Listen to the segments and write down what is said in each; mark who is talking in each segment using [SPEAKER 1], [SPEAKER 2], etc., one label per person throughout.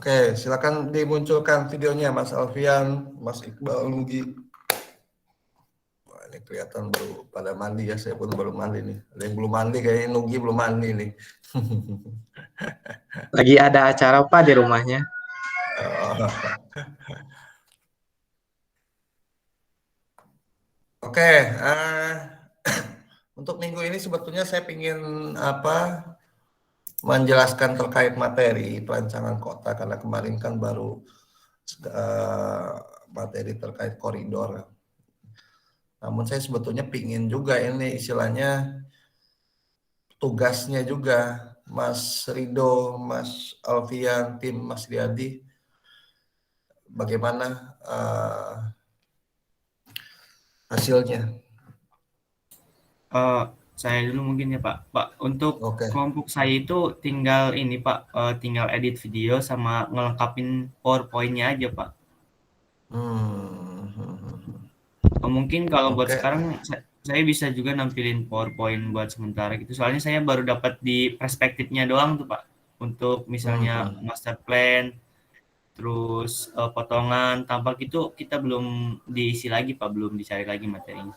[SPEAKER 1] Oke, silakan dimunculkan videonya Mas Alfian, Mas Iqbal, Nugi. Wah, ini kelihatan baru pada mandi ya, saya pun baru mandi nih. Ada yang belum mandi, kayaknya Nugi belum mandi nih.
[SPEAKER 2] Lagi ada acara Pak di rumahnya.
[SPEAKER 1] Oke, untuk minggu ini sebetulnya saya ingin menjelaskan terkait materi perancangan kota karena kemarin kan baru materi terkait koridor. Namun saya sebetulnya pingin juga ini istilahnya tugasnya juga Mas Rido, Mas Alfian, tim Mas Riyadi, bagaimana hasilnya.
[SPEAKER 3] Saya dulu mungkin ya Pak. Pak, untuk
[SPEAKER 1] Oke.
[SPEAKER 3] kelompok saya itu tinggal ini Pak, tinggal edit video sama ngelengkapin PowerPoint-nya aja Pak. Mungkin kalau buat
[SPEAKER 1] Oke.
[SPEAKER 3] sekarang saya bisa juga nampilin PowerPoint buat sementara gitu. Soalnya saya baru dapat di perspektifnya doang tuh Pak. Untuk misalnya master plan, terus potongan, tampak itu kita belum diisi lagi Pak, belum dicari lagi materinya.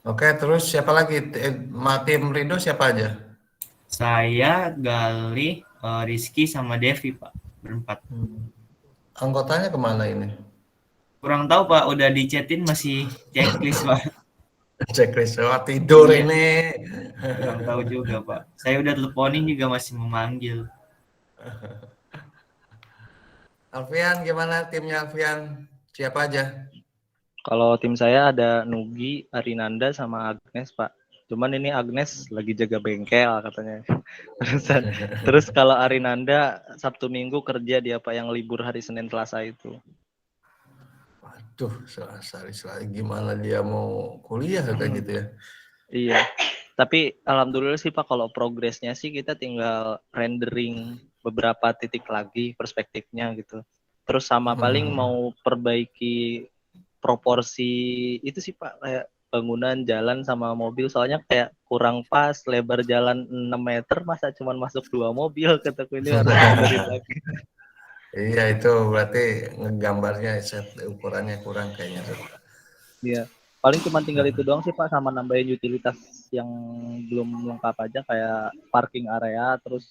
[SPEAKER 1] Oke, terus siapa lagi? Tim Rido siapa aja?
[SPEAKER 3] Saya, Galih, Rizky sama Devi Pak, berempat.
[SPEAKER 1] Anggotanya kemana ini?
[SPEAKER 3] Kurang tahu Pak, udah dicetin masih checklist Pak.
[SPEAKER 1] Checklist, tidur
[SPEAKER 3] Iya.
[SPEAKER 1] ini.
[SPEAKER 3] Kurang tahu juga Pak. Saya udah teleponin juga masih memanggil.
[SPEAKER 1] Alfian, gimana timnya Alfian? Siapa aja?
[SPEAKER 4] Kalau tim saya ada Nugi, Arinanda, sama Agnes, Pak. Cuman ini Agnes lagi jaga bengkel katanya. Terus kalau Arinanda Sabtu Minggu kerja dia Pak, yang libur hari Senin Selasa itu.
[SPEAKER 1] Waduh, sehari-hari gimana dia mau kuliah kayak gitu ya?
[SPEAKER 4] Iya. Tapi alhamdulillah sih Pak, kalau progresnya sih kita tinggal rendering beberapa titik lagi perspektifnya gitu. Terus sama paling mau perbaiki proporsi itu sih Pak, kayak bangunan, jalan sama mobil, soalnya kayak kurang pas, lebar jalan 6 meter masa cuma masuk 2 mobil, kataku ini harus benerin lagi.
[SPEAKER 1] Iya, itu berarti ngegambarnya set ukurannya kurang kayaknya.
[SPEAKER 4] Iya, paling cuma tinggal itu doang sih Pak, sama nambahin utilitas yang belum lengkap aja kayak parking area, terus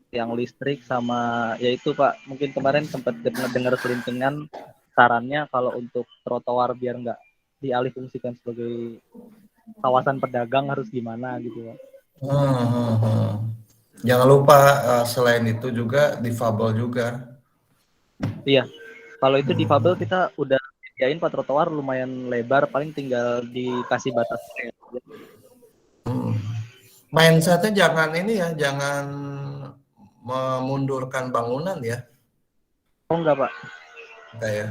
[SPEAKER 4] yang listrik sama ya itu Pak, mungkin kemarin sempat dengar selintingan sarannya kalau untuk trotoar biar nggak dialihfungsikan sebagai kawasan pedagang harus gimana gitu Pak.
[SPEAKER 1] Jangan lupa selain itu juga difabel juga.
[SPEAKER 4] Iya, kalau itu difabel kita udah sediain Pak, trotoar lumayan lebar, paling tinggal dikasih batas.
[SPEAKER 1] Mindsetnya jangan ini ya, jangan memundurkan bangunan ya.
[SPEAKER 4] Oh enggak Pak.
[SPEAKER 1] Enggak ya.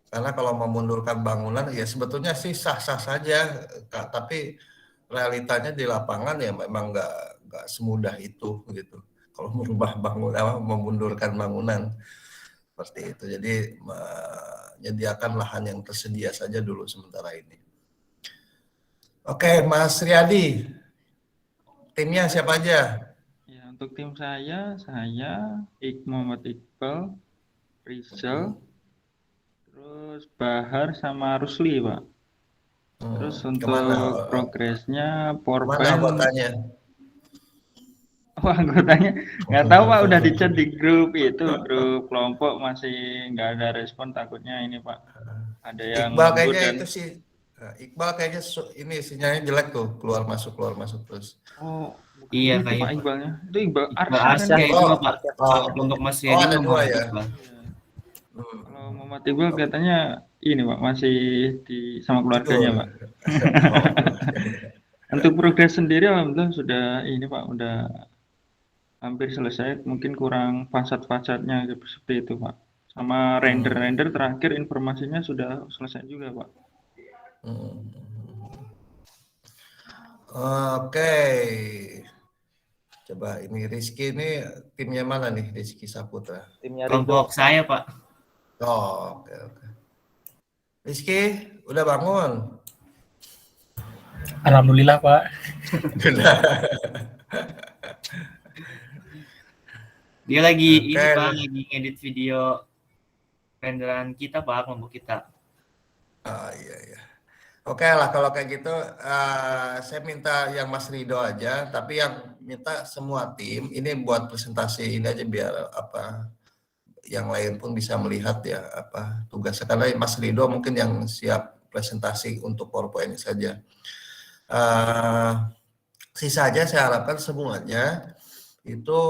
[SPEAKER 1] Karena kalau memundurkan bangunan ya sebetulnya sih sah-sah saja, tapi realitanya di lapangan ya memang nggak semudah itu gitu. Kalau merubah bangunan, memundurkan bangunan seperti itu. Jadi menyediakan lahan yang tersedia saja dulu sementara ini. Oke, Mas Riyadi, timnya siapa aja?
[SPEAKER 5] Ya, untuk tim saya Muhammad Iqbal, Rizal, terus Bahar sama Rusli, Pak. Terus untuk progresnya
[SPEAKER 1] Mana
[SPEAKER 5] PowerPoint,
[SPEAKER 1] anggotanya?
[SPEAKER 5] anggotanya nggak tahu Pak, udah di-chat di grup kelompok, masih nggak ada respon, takutnya ini Pak, ada yang
[SPEAKER 1] Iqbal
[SPEAKER 5] mundur
[SPEAKER 1] kayaknya
[SPEAKER 5] dan
[SPEAKER 1] itu sih. Iqbal kayaknya ini sinyalnya jelek tuh, keluar masuk terus.
[SPEAKER 3] Iya
[SPEAKER 5] itu Pak
[SPEAKER 3] kayaknya Pak.
[SPEAKER 5] Iqbalnya. Itu Iqbal
[SPEAKER 3] Iqbal
[SPEAKER 5] Arsya kan
[SPEAKER 3] Arsya
[SPEAKER 5] ya?
[SPEAKER 3] itu mah Pak. Kalau kelompok Mas Riyadi
[SPEAKER 1] ada
[SPEAKER 3] mah
[SPEAKER 1] dua
[SPEAKER 3] Muhammad
[SPEAKER 1] ya.
[SPEAKER 3] Iqbal.
[SPEAKER 5] Kalau Muhammad Iqbal kelihatannya ini Pak, masih sama keluarganya
[SPEAKER 1] Tidur.
[SPEAKER 5] Pak. Untuk progres sendiri alhamdulillah sudah ini Pak, udah hampir selesai, mungkin kurang fasad-fasadnya seperti itu Pak. Sama render terakhir informasinya sudah selesai juga Pak.
[SPEAKER 1] Oke. Coba ini Rizky ini timnya mana nih, Rizky Saputra?
[SPEAKER 4] Timnya
[SPEAKER 3] Kelompok
[SPEAKER 4] Ridho.
[SPEAKER 3] saya Pak.
[SPEAKER 1] Oh, oke. Rizky, udah bangun?
[SPEAKER 2] Alhamdulillah Pak.
[SPEAKER 3] Dia lagi
[SPEAKER 1] Oke.
[SPEAKER 3] ini Pak, lagi ngedit video renderan kita Pak, kelompok kita.
[SPEAKER 1] Oh iya iya. Oke lah kalau kayak gitu saya minta yang Mas Rido aja, tapi yang minta semua tim ini buat presentasi ini aja biar apa yang lain pun bisa melihat ya apa tugasnya karena Mas Rido mungkin yang siap presentasi untuk PowerPoint saja. Sisa aja saya harapkan semuanya itu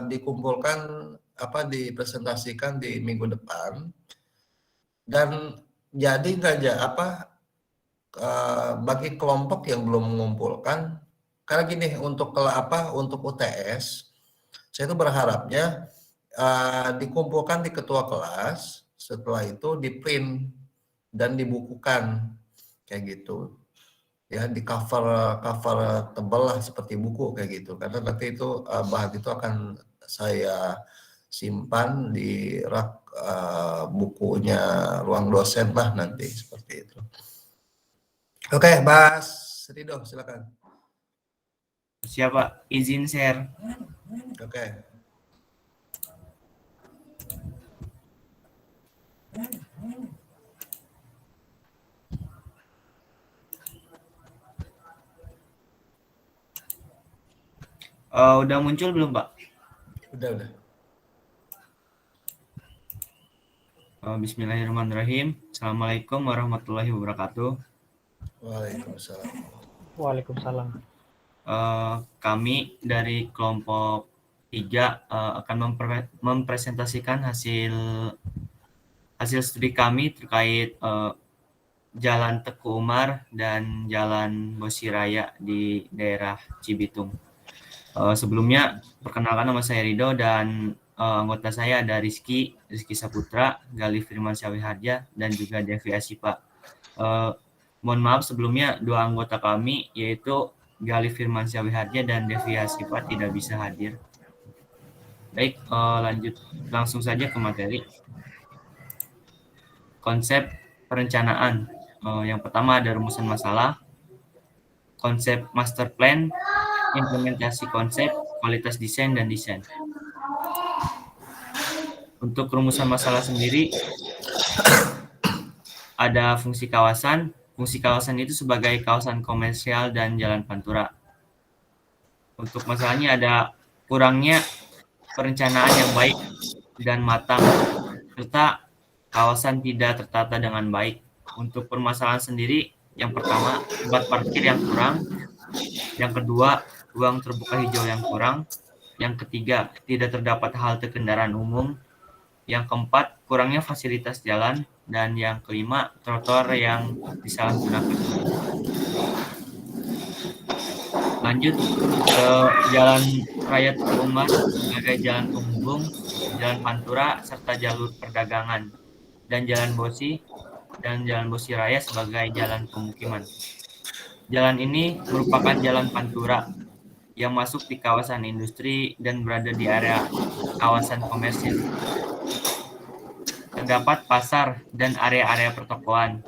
[SPEAKER 1] dikumpulkan apa dipresentasikan di minggu depan dan jadi aja apa bagi kelompok yang belum mengumpulkan karena gini untuk untuk UTS saya itu berharapnya dikumpulkan di ketua kelas setelah itu di print dan dibukukan kayak gitu ya di cover tebal lah seperti buku kayak gitu karena nanti itu bahan itu akan saya simpan di rak bukunya ruang dosen lah nanti seperti itu. Oke, Mas Rido silakan.
[SPEAKER 3] Siapa? Izin share.
[SPEAKER 1] Oke.
[SPEAKER 3] Udah muncul belum Pak?
[SPEAKER 1] Udah.
[SPEAKER 3] Bismillahirrahmanirrahim. Assalamualaikum warahmatullahi wabarakatuh.
[SPEAKER 1] Waalaikumsalam.
[SPEAKER 2] Waalaikumsalam.
[SPEAKER 3] Kami dari kelompok 3 akan mempresentasikan hasil studi kami terkait Jalan Teguh Umar dan Jalan Bosiraya di daerah Cibitung. Sebelumnya perkenalkan nama saya Rido dan anggota saya ada Rizky Saputra, Galih Firmansyah Wiharja, dan juga Devi Asipa. Mohon maaf sebelumnya dua anggota kami yaitu Galih Firmansyah Wiharja dan Devi Asipa tidak bisa hadir. Baik, lanjut langsung saja ke materi. Konsep perencanaan. Yang pertama ada rumusan masalah, konsep master plan, implementasi konsep, kualitas desain, dan desain. Untuk rumusan masalah sendiri, ada fungsi kawasan. Fungsi kawasan itu sebagai kawasan komersial dan jalan pantura. Untuk masalahnya ada kurangnya perencanaan yang baik dan matang, serta kawasan tidak tertata dengan baik. Untuk permasalahan sendiri, yang pertama, tempat parkir yang kurang. Yang kedua, ruang terbuka hijau yang kurang. Yang ketiga, tidak terdapat halte kendaraan umum. Yang keempat, kurangnya fasilitas jalan. Dan yang kelima, trotoar yang disalahgunakan. Lanjut ke Jalan Raya Teguh Umar sebagai jalan penghubung, jalan pantura, serta jalur perdagangan. Dan Jalan Bosi dan Jalan Bosiraya sebagai jalan pemukiman. Jalan ini merupakan jalan pantura yang masuk di kawasan industri dan berada di area kawasan komersil. Terdapat pasar dan area-area pertokoan.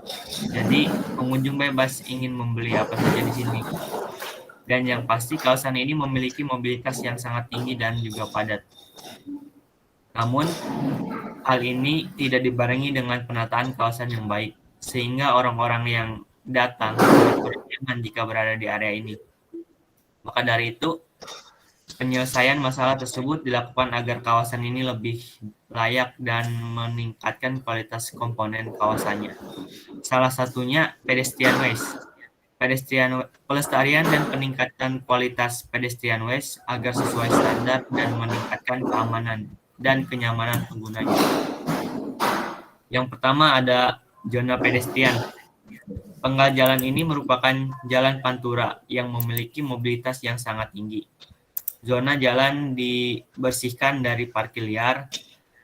[SPEAKER 3] Jadi, pengunjung bebas ingin membeli apa saja di sini. Dan yang pasti kawasan ini memiliki mobilitas yang sangat tinggi dan juga padat. Namun, hal ini tidak dibarengi dengan penataan kawasan yang baik, sehingga orang-orang yang datang kurang nyaman jika berada di area ini. Maka dari itu, penyelesaian masalah tersebut dilakukan agar kawasan ini lebih layak dan meningkatkan kualitas komponen kawasannya. Salah satunya pedestrian waste. Pelestarian dan peningkatan kualitas pedestrian waste agar sesuai standar dan meningkatkan keamanan dan kenyamanan penggunanya. Yang pertama ada zona pedestrian. Penggal jalan ini merupakan jalan pantura yang memiliki mobilitas yang sangat tinggi. Zona jalan dibersihkan dari parkir liar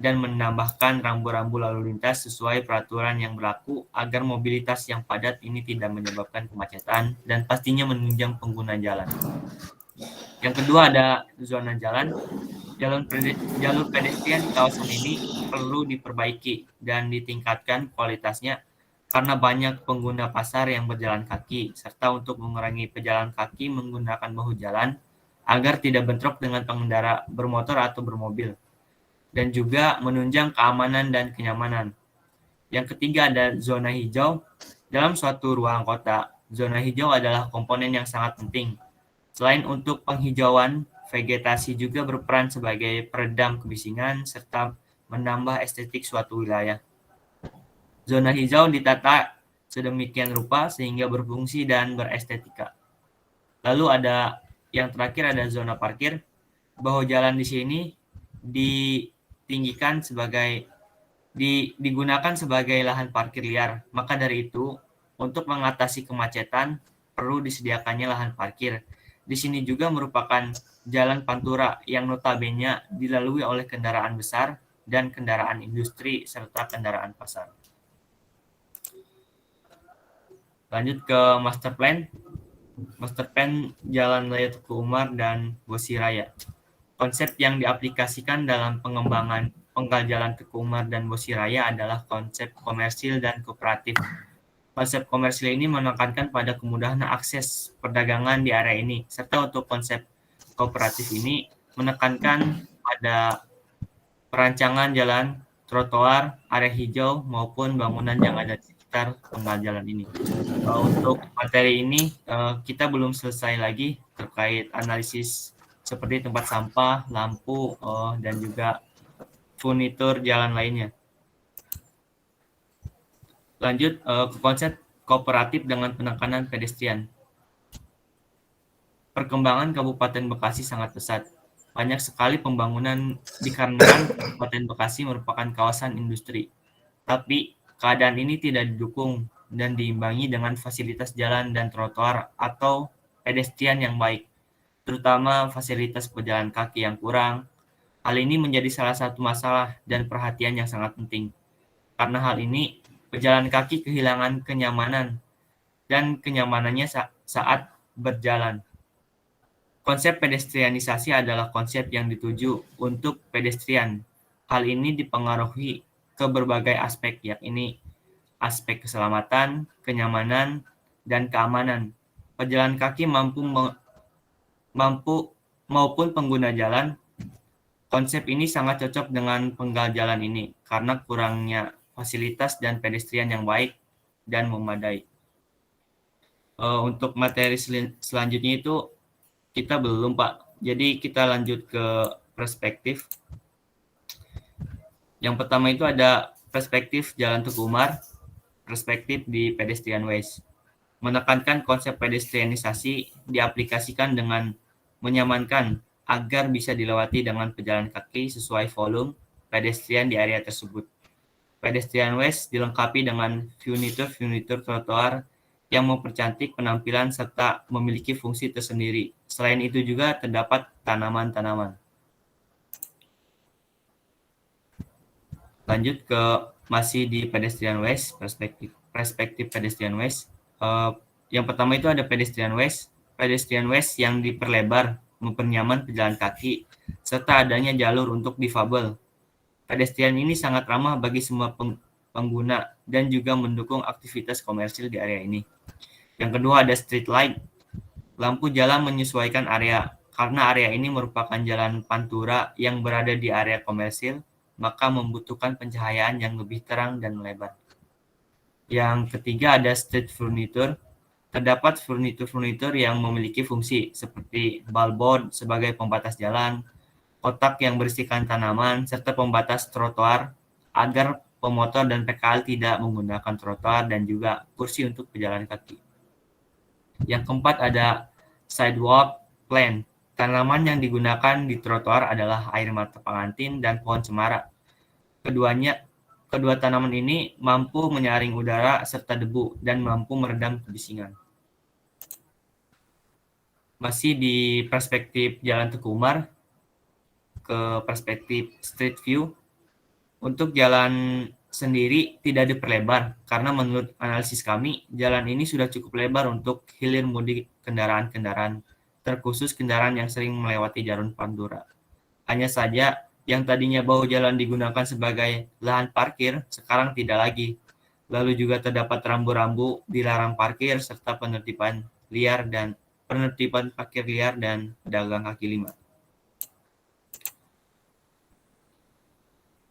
[SPEAKER 3] dan menambahkan rambu-rambu lalu lintas sesuai peraturan yang berlaku agar mobilitas yang padat ini tidak menyebabkan kemacetan dan pastinya menunjang pengguna jalan. Yang kedua ada zona jalan. Jalur pedestrian di kawasan ini perlu diperbaiki dan ditingkatkan kualitasnya karena banyak pengguna pasar yang berjalan kaki, serta untuk mengurangi pejalan kaki menggunakan bahu jalan, agar tidak bentrok dengan pengendara bermotor atau bermobil, dan juga menunjang keamanan dan kenyamanan. Yang ketiga ada zona hijau. Dalam suatu ruang kota, zona hijau adalah komponen yang sangat penting. Selain untuk penghijauan, vegetasi juga berperan sebagai peredam kebisingan serta menambah estetik suatu wilayah. Zona hijau ditata sedemikian rupa sehingga berfungsi dan berestetika. Lalu ada yang terakhir ada zona parkir. Bahu jalan di sini ditinggikan digunakan sebagai lahan parkir liar. Maka dari itu, untuk mengatasi kemacetan perlu disediakannya lahan parkir. Di sini juga merupakan jalan pantura yang notabene dilalui oleh kendaraan besar dan kendaraan industri serta kendaraan pasar. Lanjut ke master plan. Master plan Jalan Raya Tuku Umar dan Bosi Raya. Konsep yang diaplikasikan dalam pengembangan penggal jalan Tuku Umar dan Bosi Raya adalah konsep komersil dan kooperatif. Konsep komersil ini menekankan pada kemudahan akses perdagangan di area ini, serta untuk konsep kooperatif ini menekankan pada perancangan jalan, trotoar, area hijau, maupun bangunan yang ada di sekitar penggal jalan ini. Untuk materi ini, kita belum selesai lagi terkait analisis seperti tempat sampah, lampu, dan juga furnitur jalan lainnya. Lanjut ke konsep kooperatif dengan penekanan pedestrian. Perkembangan Kabupaten Bekasi sangat pesat. Banyak sekali pembangunan dikarenakan Kabupaten Bekasi merupakan kawasan industri. Tapi keadaan ini tidak didukung dan diimbangi dengan fasilitas jalan dan trotoar atau pedestrian yang baik, terutama fasilitas pejalan kaki yang kurang. Hal ini menjadi salah satu masalah dan perhatian yang sangat penting. Karena hal ini, pejalan kaki kehilangan kenyamanan dan kenyamanannya saat berjalan. Konsep pedestrianisasi adalah konsep yang dituju untuk pedestrian. Hal ini dipengaruhi ke berbagai aspek, yakni aspek keselamatan, kenyamanan, dan keamanan. Pejalan kaki maupun pengguna jalan. Konsep ini sangat cocok dengan penggal jalan ini karena kurangnya fasilitas dan pedestrian yang baik dan memadai. Untuk materi selanjutnya itu kita belum, Pak. Jadi kita lanjut ke perspektif. Yang pertama itu ada perspektif Jalan Tuku Umar, perspektif di pedestrian ways. Menekankan konsep pedestrianisasi diaplikasikan dengan menyamankan agar bisa dilewati dengan pejalan kaki sesuai volume pedestrian di area tersebut. Pedestrian ways dilengkapi dengan furnitur trotoar yang mempercantik penampilan serta memiliki fungsi tersendiri. Selain itu juga terdapat tanaman-tanaman. Lanjut ke masih di pedestrian ways, perspektif pedestrian ways. Yang pertama itu ada pedestrian ways yang diperlebar, mempernyaman pejalan kaki, serta adanya jalur untuk difabel. Pedestrian ini sangat ramah bagi semua pengguna dan juga mendukung aktivitas komersil di area ini. Yang kedua ada street light. Lampu jalan menyesuaikan area. Karena area ini merupakan jalan pantura yang berada di area komersil, maka membutuhkan pencahayaan yang lebih terang dan melebar. Yang ketiga ada street furniture. Terdapat furnitur yang memiliki fungsi seperti billboard sebagai pembatas jalan, kotak yang berisikan tanaman, serta pembatas trotoar agar pemotor dan PKL tidak menggunakan trotoar dan juga kursi untuk pejalan kaki. Yang keempat ada sidewalk plant. Tanaman yang digunakan di trotoar adalah air mata pengantin dan pohon cemara. Kedua tanaman ini mampu menyaring udara serta debu dan mampu meredam kebisingan. Masih di perspektif Jalan Tuku Umar, ke perspektif street view. Untuk jalan sendiri tidak diperlebar karena menurut analisis kami, jalan ini sudah cukup lebar untuk hilir mudik kendaraan-kendaraan, terkhusus kendaraan yang sering melewati jalur pantura. Hanya saja yang tadinya bahu jalan digunakan sebagai lahan parkir, sekarang tidak lagi. Lalu juga terdapat rambu-rambu dilarang parkir serta penertiban liar dan penertiban parkir liar dan pedagang kaki lima.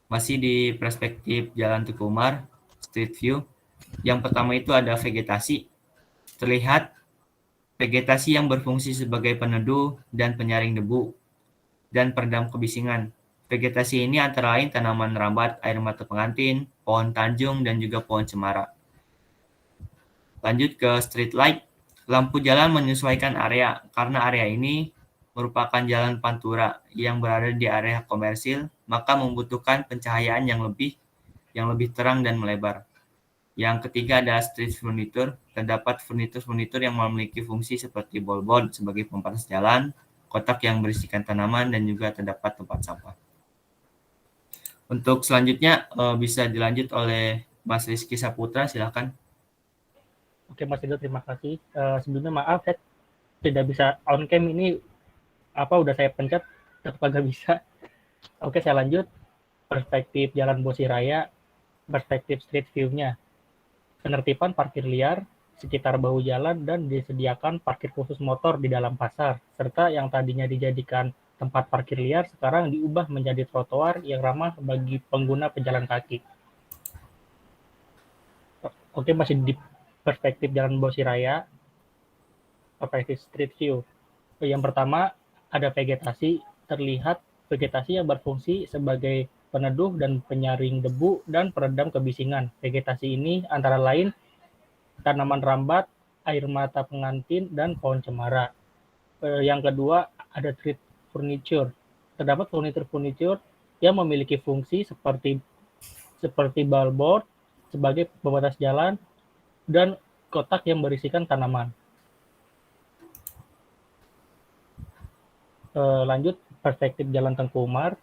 [SPEAKER 3] Masih di perspektif Jalan Teguh Umar, street view. Yang pertama itu ada vegetasi. Terlihat vegetasi yang berfungsi sebagai peneduh dan penyaring debu dan peredam kebisingan. Vegetasi ini antara lain tanaman rambat, air mata pengantin, pohon tanjung, dan juga pohon cemara. Lanjut ke street light. Lampu jalan menyesuaikan area, karena area ini merupakan jalan pantura yang berada di area komersil, maka membutuhkan pencahayaan yang lebih terang dan melebar. Yang ketiga ada street furniture. Terdapat furnitur yang memiliki fungsi seperti billboard sebagai pembatas jalan, kotak yang berisikan tanaman, dan juga terdapat tempat sampah. Untuk selanjutnya bisa dilanjut oleh Mas Rizky Saputra, silakan.
[SPEAKER 6] Oke Mas Rido, terima kasih. Sebelumnya maaf saya tidak bisa on cam ini, udah saya pencet tetap agak bisa. Oke, saya lanjut. Perspektif Jalan Bosi Raya, perspektif street view-nya. Penertiban parkir liar sekitar bahu jalan dan disediakan parkir khusus motor di dalam pasar, serta yang tadinya dijadikan tempat parkir liar sekarang diubah menjadi trotoar yang ramah bagi pengguna pejalan kaki. Oke, masih di perspektif Jalan Bosi Raya, perspektif street view. Yang pertama, ada vegetasi. Terlihat vegetasi yang berfungsi sebagai peneduh dan penyaring debu dan peredam kebisingan. Vegetasi ini antara lain tanaman rambat, air mata pengantin, dan pohon cemara. Yang kedua, ada street furniture. Terdapat furniture yang memiliki fungsi seperti billboard sebagai pembatas jalan dan kotak yang berisikan tanaman. Lanjut, perspektif Jalan Tengku Umar.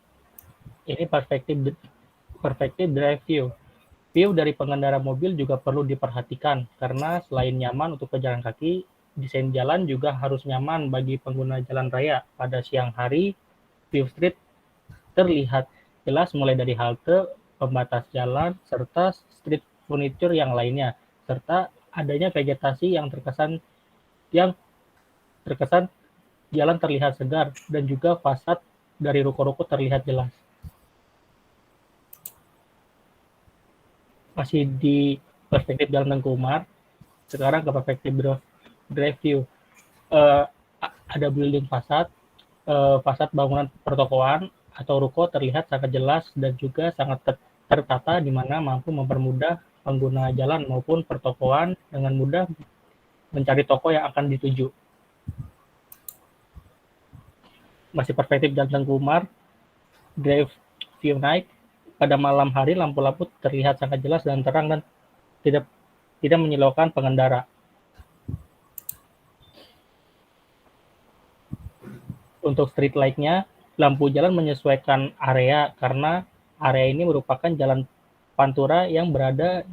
[SPEAKER 6] Ini perspektif drive view. View dari pengendara mobil juga perlu diperhatikan karena selain nyaman untuk pejalan kaki, desain jalan juga harus nyaman bagi pengguna jalan raya. Pada siang hari, view street terlihat jelas mulai dari halte, pembatas jalan, serta street furniture yang lainnya, serta adanya vegetasi yang terkesan jalan terlihat segar dan juga fasad dari ruko-ruko terlihat jelas. Masih di perspektif Jalan Tengku Umar, sekarang ke perspektif drive view. Ada building fasad bangunan pertokoan atau ruko terlihat sangat jelas dan juga sangat tertata di mana mampu mempermudah pengguna jalan maupun pertokoan dengan mudah mencari toko yang akan dituju. Masih perspektif Jalan Tengku Umar, drive view night. Pada malam hari lampu-lampu terlihat sangat jelas dan terang dan tidak menyilaukan pengendara. Untuk street light-nya, lampu jalan menyesuaikan area karena area ini merupakan jalan pantura yang berada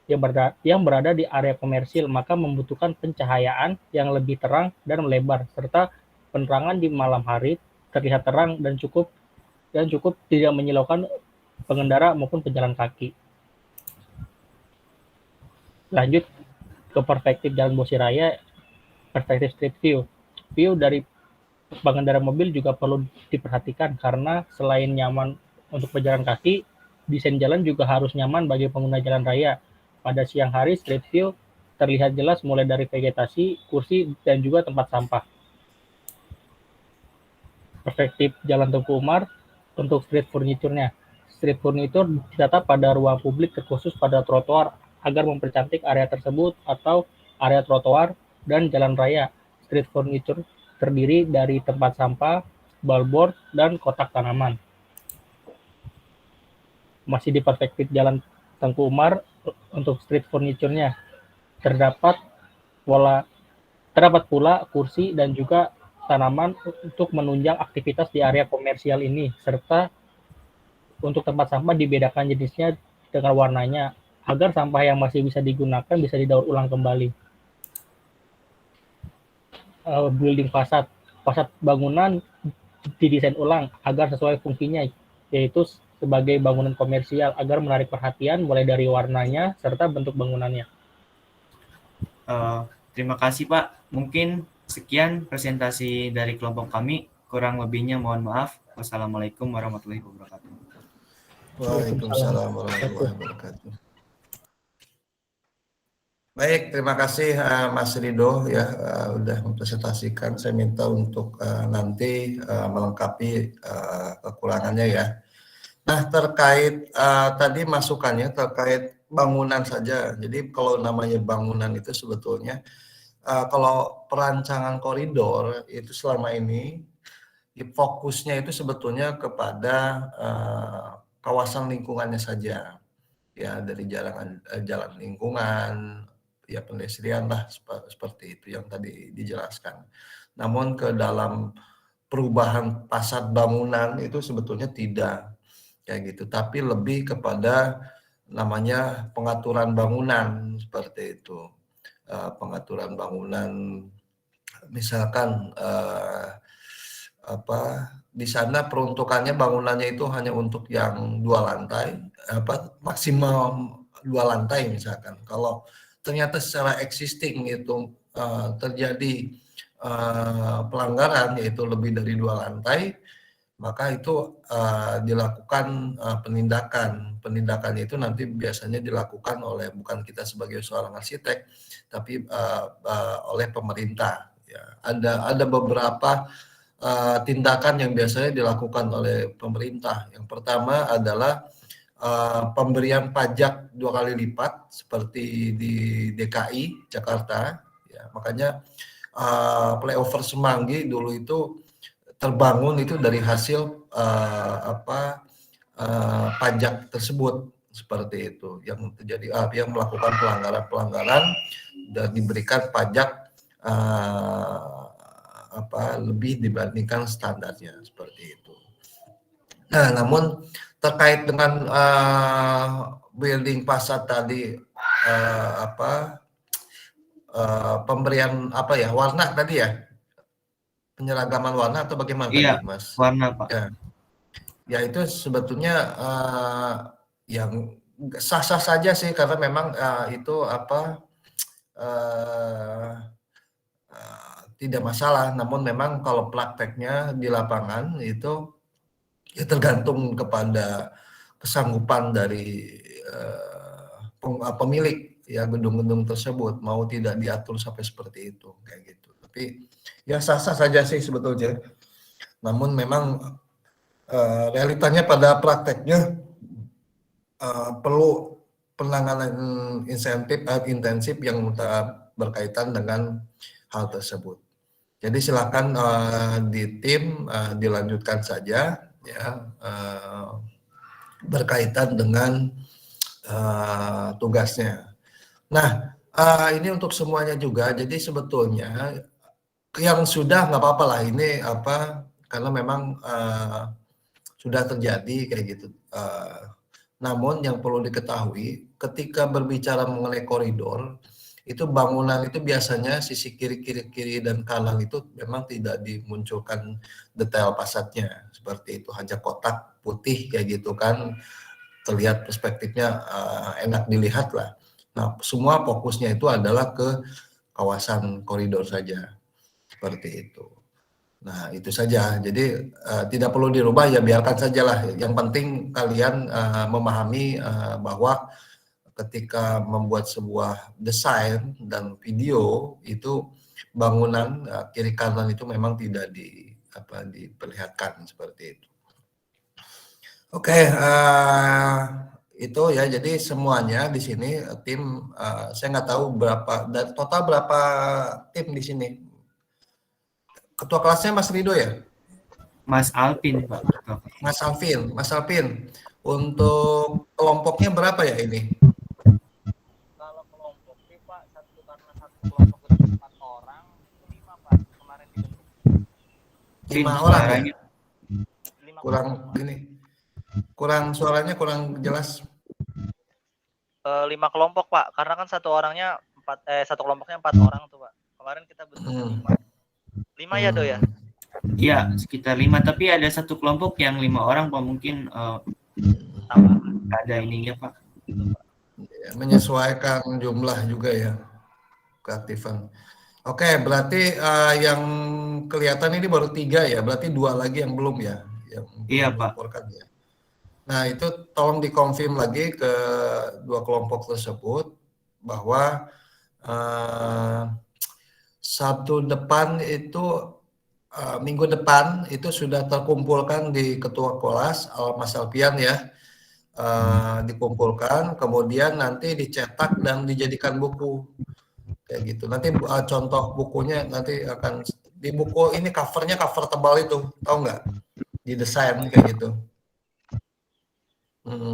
[SPEAKER 6] di area komersil, maka membutuhkan pencahayaan yang lebih terang dan melebar, serta penerangan di malam hari terlihat terang dan cukup tidak menyilaukan pengendara maupun pejalan kaki. Lanjut ke perspektif Jalan Bosi Raya, perspektif street view. View dari pengendara mobil juga perlu diperhatikan karena selain nyaman untuk pejalan kaki, desain jalan juga harus nyaman bagi pengguna jalan raya. Pada siang hari, street view terlihat jelas mulai dari vegetasi, kursi, dan juga tempat sampah. Perspektif Jalan Tengku Umar untuk street furniture-nya. Street furniture ditata pada ruang publik terkhusus pada trotoar agar mempercantik area tersebut atau area trotoar dan jalan raya. Street furniture terdiri dari tempat sampah, billboard, dan kotak tanaman. Masih di perspektif Jalan Tengku Umar untuk street furniture-nya. Terdapat pula kursi dan juga tanaman untuk menunjang aktivitas di area komersial ini, serta untuk tempat sampah dibedakan jenisnya dengan warnanya, agar sampah yang masih bisa digunakan bisa didaur ulang kembali. Building fasad bangunan didesain ulang agar sesuai fungsinya, yaitu sebagai bangunan komersial agar menarik perhatian mulai dari warnanya serta bentuk bangunannya.
[SPEAKER 3] Terima kasih Pak. Mungkin Sekian presentasi dari kelompok kami. Kurang lebihnya mohon maaf. Wassalamualaikum warahmatullahi wabarakatuh.
[SPEAKER 1] Waalaikumsalam warahmatullahi wabarakatuh. Baik, terima kasih Mas Rido ya udah mempresentasikan. Saya minta untuk nanti melengkapi kekurangannya ya. Nah, terkait tadi masukannya terkait bangunan saja. Jadi kalau namanya bangunan itu sebetulnya kalau perancangan koridor itu selama ini fokusnya itu sebetulnya kepada kawasan lingkungannya saja. Ya, dari jalan lingkungan, ya pedestrian lah seperti itu yang tadi dijelaskan. Namun ke dalam perubahan fasad bangunan itu sebetulnya tidak kayak gitu, tapi lebih kepada namanya pengaturan bangunan seperti itu. Pengaturan bangunan misalkan di sana peruntukannya bangunannya itu hanya untuk yang 2 lantai, maksimal 2 lantai misalkan. Kalau ternyata secara existing itu terjadi pelanggaran yaitu lebih dari 2 lantai, maka itu dilakukan penindakan. Penindakan itu nanti biasanya dilakukan oleh bukan kita sebagai seorang arsitek, tapi oleh pemerintah. Ya, ada beberapa tindakan yang biasanya dilakukan oleh pemerintah. Yang pertama adalah pemberian pajak 2 kali lipat seperti di DKI Jakarta. Ya, makanya flyover Semanggi dulu itu terbangun itu dari hasil pajak tersebut seperti itu yang terjadi yang melakukan pelanggaran dan diberikan pajak lebih dibandingkan standarnya seperti itu. Nah, namun terkait dengan building fasad tadi pemberian warna tadi ya, penyeragaman warna atau bagaimana
[SPEAKER 3] Iya,
[SPEAKER 1] tadi Mas?
[SPEAKER 3] warna Pak.
[SPEAKER 1] Ya itu sebetulnya yang sah-sah saja sih karena memang itu tidak masalah. Namun memang kalau prakteknya di lapangan itu ya tergantung kepada kesanggupan dari pemilik ya gedung-gedung tersebut mau tidak diatur sampai seperti itu kayak gitu. Tapi ya sah-sah saja sih sebetulnya. Namun memang realitanya pada prakteknya perlu penanganan intensif yang berkaitan dengan hal tersebut. Jadi silakan di tim dilanjutkan saja ya berkaitan dengan tugasnya. Nah, ini untuk semuanya juga. Jadi sebetulnya yang sudah nggak apa-apa lah ini karena memang sudah terjadi kayak gitu. Namun yang perlu diketahui ketika berbicara mengenai koridor itu bangunan itu biasanya sisi kiri dan kanan itu memang tidak dimunculkan detail fasadnya seperti itu, hanya kotak putih kayak gitu kan, terlihat perspektifnya enak dilihat lah. Nah, semua fokusnya itu adalah ke kawasan koridor saja seperti itu. Nah, itu saja. Jadi tidak perlu dirubah ya, biarkan sajalah. Yang penting kalian memahami bahwa ketika membuat sebuah desain dan video itu bangunan kiri kanan itu memang tidak diperlihatkan seperti itu. Oke, itu ya. Jadi semuanya di sini tim saya nggak tahu berapa dan total berapa tim di sini. Ketua kelasnya Mas Rido ya?
[SPEAKER 3] Mas Alvin Pak.
[SPEAKER 1] Mas Alvin. Untuk kelompoknya berapa ya ini?
[SPEAKER 4] Kalau kelompok sih Pak, karena satu kelompok itu 4 orang, 5 Pak kemarin dibentuk.
[SPEAKER 1] 5 orang ya?
[SPEAKER 4] 5
[SPEAKER 1] Kurang ini. Suaranya kurang jelas.
[SPEAKER 4] 5 kelompok Pak, karena kan satu kelompoknya 4 orang tuh Pak. Kemarin kita bentuk 5 ya Do ya?
[SPEAKER 3] Iya, sekitar 5, tapi ada satu kelompok yang 5 orang Pak, mungkin ada ininya Pak.
[SPEAKER 1] Ya, menyesuaikan jumlah juga ya keaktifan. Oke, berarti yang kelihatan ini baru 3 ya, berarti 2 lagi yang belum ya, yang
[SPEAKER 3] Iya,
[SPEAKER 1] belum
[SPEAKER 3] Pak.
[SPEAKER 1] melaporkan ya. Nah, itu tolong dikonfirm lagi ke 2 kelompok tersebut bahwa Sabtu depan itu minggu depan itu sudah terkumpulkan di ketua kelas Mas Alfian ya, dikumpulkan, kemudian nanti dicetak dan dijadikan buku kayak gitu. Nanti contoh bukunya nanti akan di buku ini covernya cover tebal itu, tahu nggak? Didesain kayak gitu.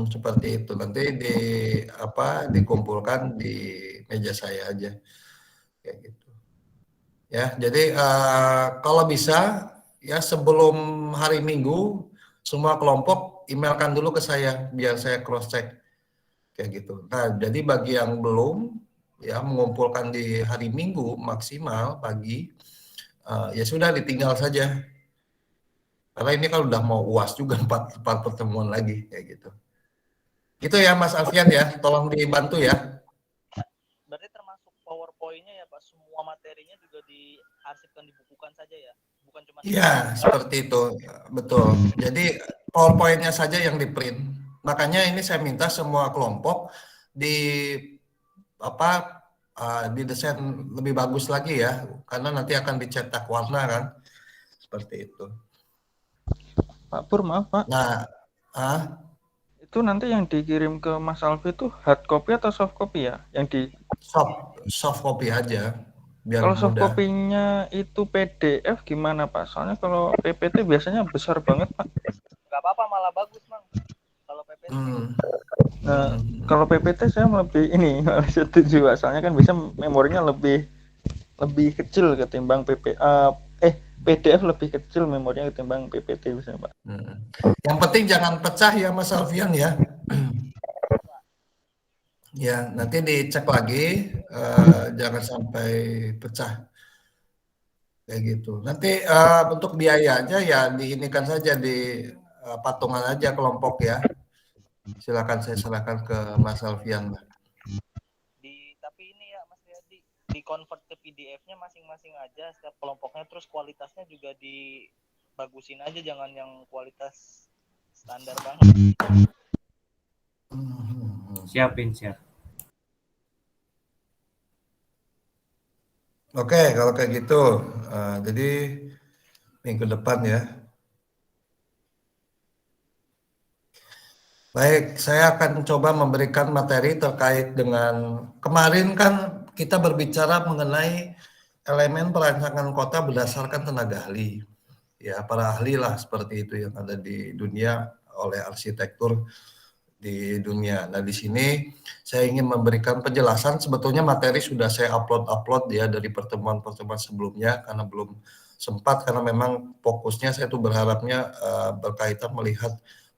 [SPEAKER 1] Seperti itu. Nanti dikumpulkan di meja saya aja kayak gitu. Ya, jadi kalau bisa ya sebelum hari Minggu semua kelompok emailkan dulu ke saya biar saya cross check kayak gitu. Nah, jadi bagi yang belum ya mengumpulkan di hari Minggu maksimal pagi ya sudah ditinggal saja. Karena ini kan udah mau UAS juga 4 pertemuan lagi kayak gitu. Itu ya Mas Alfian ya, tolong dibantu ya.
[SPEAKER 4] Berarti termasuk PowerPoint-nya ya Pak, semua materinya juga diarsipkan, dibukukan saja ya? Bukan cuma
[SPEAKER 1] Iya, seperti itu. Betul. Jadi PowerPoint-nya saja yang di-print. Makanya ini saya minta semua kelompok didesain lebih bagus lagi ya, karena nanti akan dicetak warna kan. Seperti itu.
[SPEAKER 5] Pak Pur, maaf Pak.
[SPEAKER 1] Nah,
[SPEAKER 5] Itu nanti yang dikirim ke Mas Alfi itu hard copy atau soft copy ya? Yang di
[SPEAKER 1] soft copy aja biar
[SPEAKER 5] kalau soft
[SPEAKER 1] mudah.
[SPEAKER 5] copy-nya itu PDF gimana Pak? Soalnya kalau PPT biasanya besar banget Pak.
[SPEAKER 4] nggak apa-apa, malah bagus Bang kalau PPT.
[SPEAKER 5] Nah, kalau PPT saya lebih setuju Pak. Soalnya kan bisa memorinya lebih kecil ketimbang PDF lebih kecil memorinya ketimbang PPT biasanya Pak.
[SPEAKER 1] Yang penting jangan pecah ya Mas Alfian ya. Ya, nanti dicek lagi, jangan sampai pecah. Kayak gitu. Nanti untuk biayanya ya diinikan saja di patungan aja kelompok ya. Silakan saya serahkan ke Mas Alfian.
[SPEAKER 4] Tapi ini ya Mas Riyadi, di convert ke PDF-nya masing-masing aja setiap kelompoknya, terus kualitasnya juga dibagusin aja, jangan yang kualitas standar banget.
[SPEAKER 3] Siap.
[SPEAKER 1] Oke, kalau kayak gitu, jadi minggu depan ya. Baik, saya akan coba memberikan materi terkait dengan kemarin kan kita berbicara mengenai elemen perancangan kota berdasarkan tenaga ahli. Ya, para ahli lah seperti itu yang ada di dunia oleh arsitektur di dunia. Nah, di sini saya ingin memberikan penjelasan, sebetulnya materi sudah saya upload ya dari pertemuan-pertemuan sebelumnya karena belum sempat, karena memang fokusnya saya tuh berharapnya berkaitan melihat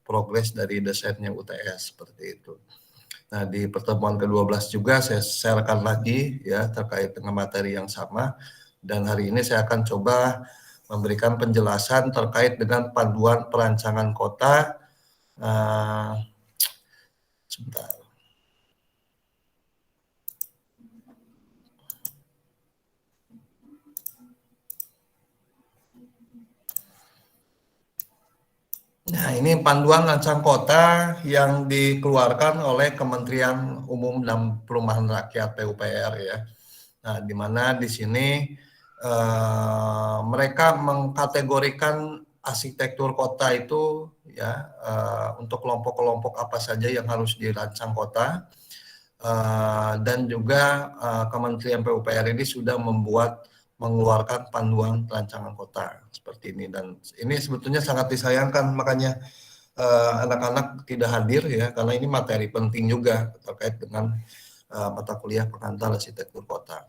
[SPEAKER 1] progres dari desainnya UTS seperti itu. Nah, di pertemuan ke-12 juga saya sharekan lagi ya terkait dengan materi yang sama, dan hari ini saya akan coba memberikan penjelasan terkait dengan panduan perancangan kota. Sebentar. Nah, ini panduan rancang kota yang dikeluarkan oleh Kementerian Umum dan Perumahan Rakyat PUPR ya. Nah, di mana di sini mereka mengkategorikan arsitektur kota itu ya untuk kelompok-kelompok apa saja yang harus dirancang kota, dan juga Kementerian PUPR ini sudah mengeluarkan panduan perancangan kota seperti ini, dan ini sebetulnya sangat disayangkan, makanya anak-anak tidak hadir ya, karena ini materi penting juga terkait dengan mata kuliah pengantar arsitektur kota.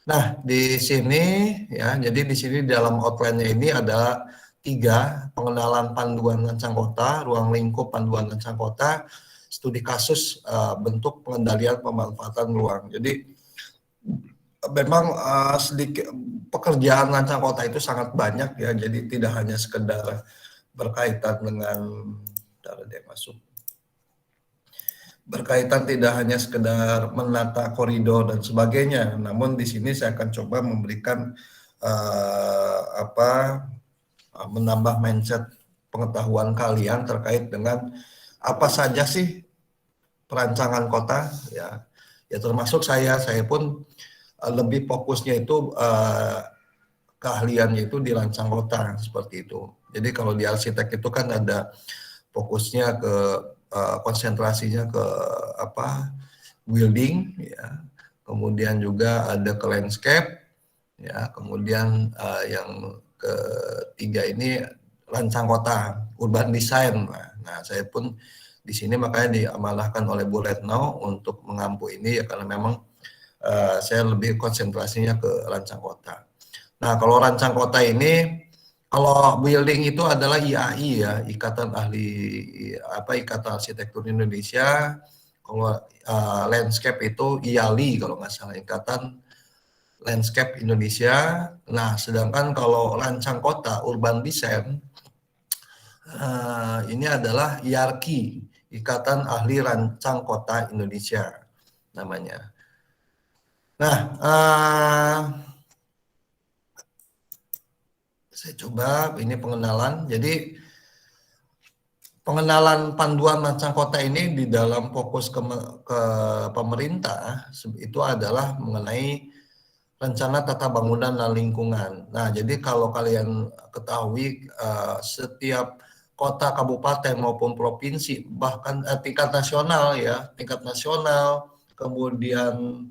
[SPEAKER 1] Nah, di sini ya, jadi di sini dalam outline-nya ini ada 3: pengenalan panduan rancang kota, ruang lingkup panduan rancang kota, studi kasus bentuk pengendalian pemanfaatan ruang. Jadi memang sedikit pekerjaan rancang kota itu sangat banyak ya, jadi tidak hanya sekedar berkaitan dengan berkaitan tidak hanya sekedar menata koridor dan sebagainya, namun di sini saya akan coba memberikan menambah mindset pengetahuan kalian terkait dengan apa saja sih perancangan kota, ya termasuk saya pun lebih fokusnya itu keahliannya itu di rancang kota seperti itu. Jadi kalau di arsitek itu kan ada fokusnya ke konsentrasinya ke building, ya, kemudian juga ada ke landscape, ya, kemudian yang ketiga ini rancang kota, urban design. Nah, saya pun di sini makanya diamanahkan oleh Bu Retno untuk mengampu ini ya, karena memang saya lebih konsentrasinya ke rancang kota. Nah, kalau rancang kota ini, kalau building itu adalah IAI ya, Ikatan Arsitektur Indonesia. Kalau landscape itu IALI kalau nggak salah, Ikatan Landscape Indonesia. Nah, sedangkan kalau rancang kota, urban design, ini adalah IARKI, Ikatan Ahli Rancang Kota Indonesia namanya. Nah, saya coba ini pengenalan. Jadi pengenalan panduan rancang kota ini di dalam fokus ke pemerintah itu adalah mengenai rencana tata bangunan dan lingkungan. Nah, jadi kalau kalian ketahui setiap kota, kabupaten maupun provinsi, bahkan tingkat nasional ya, kemudian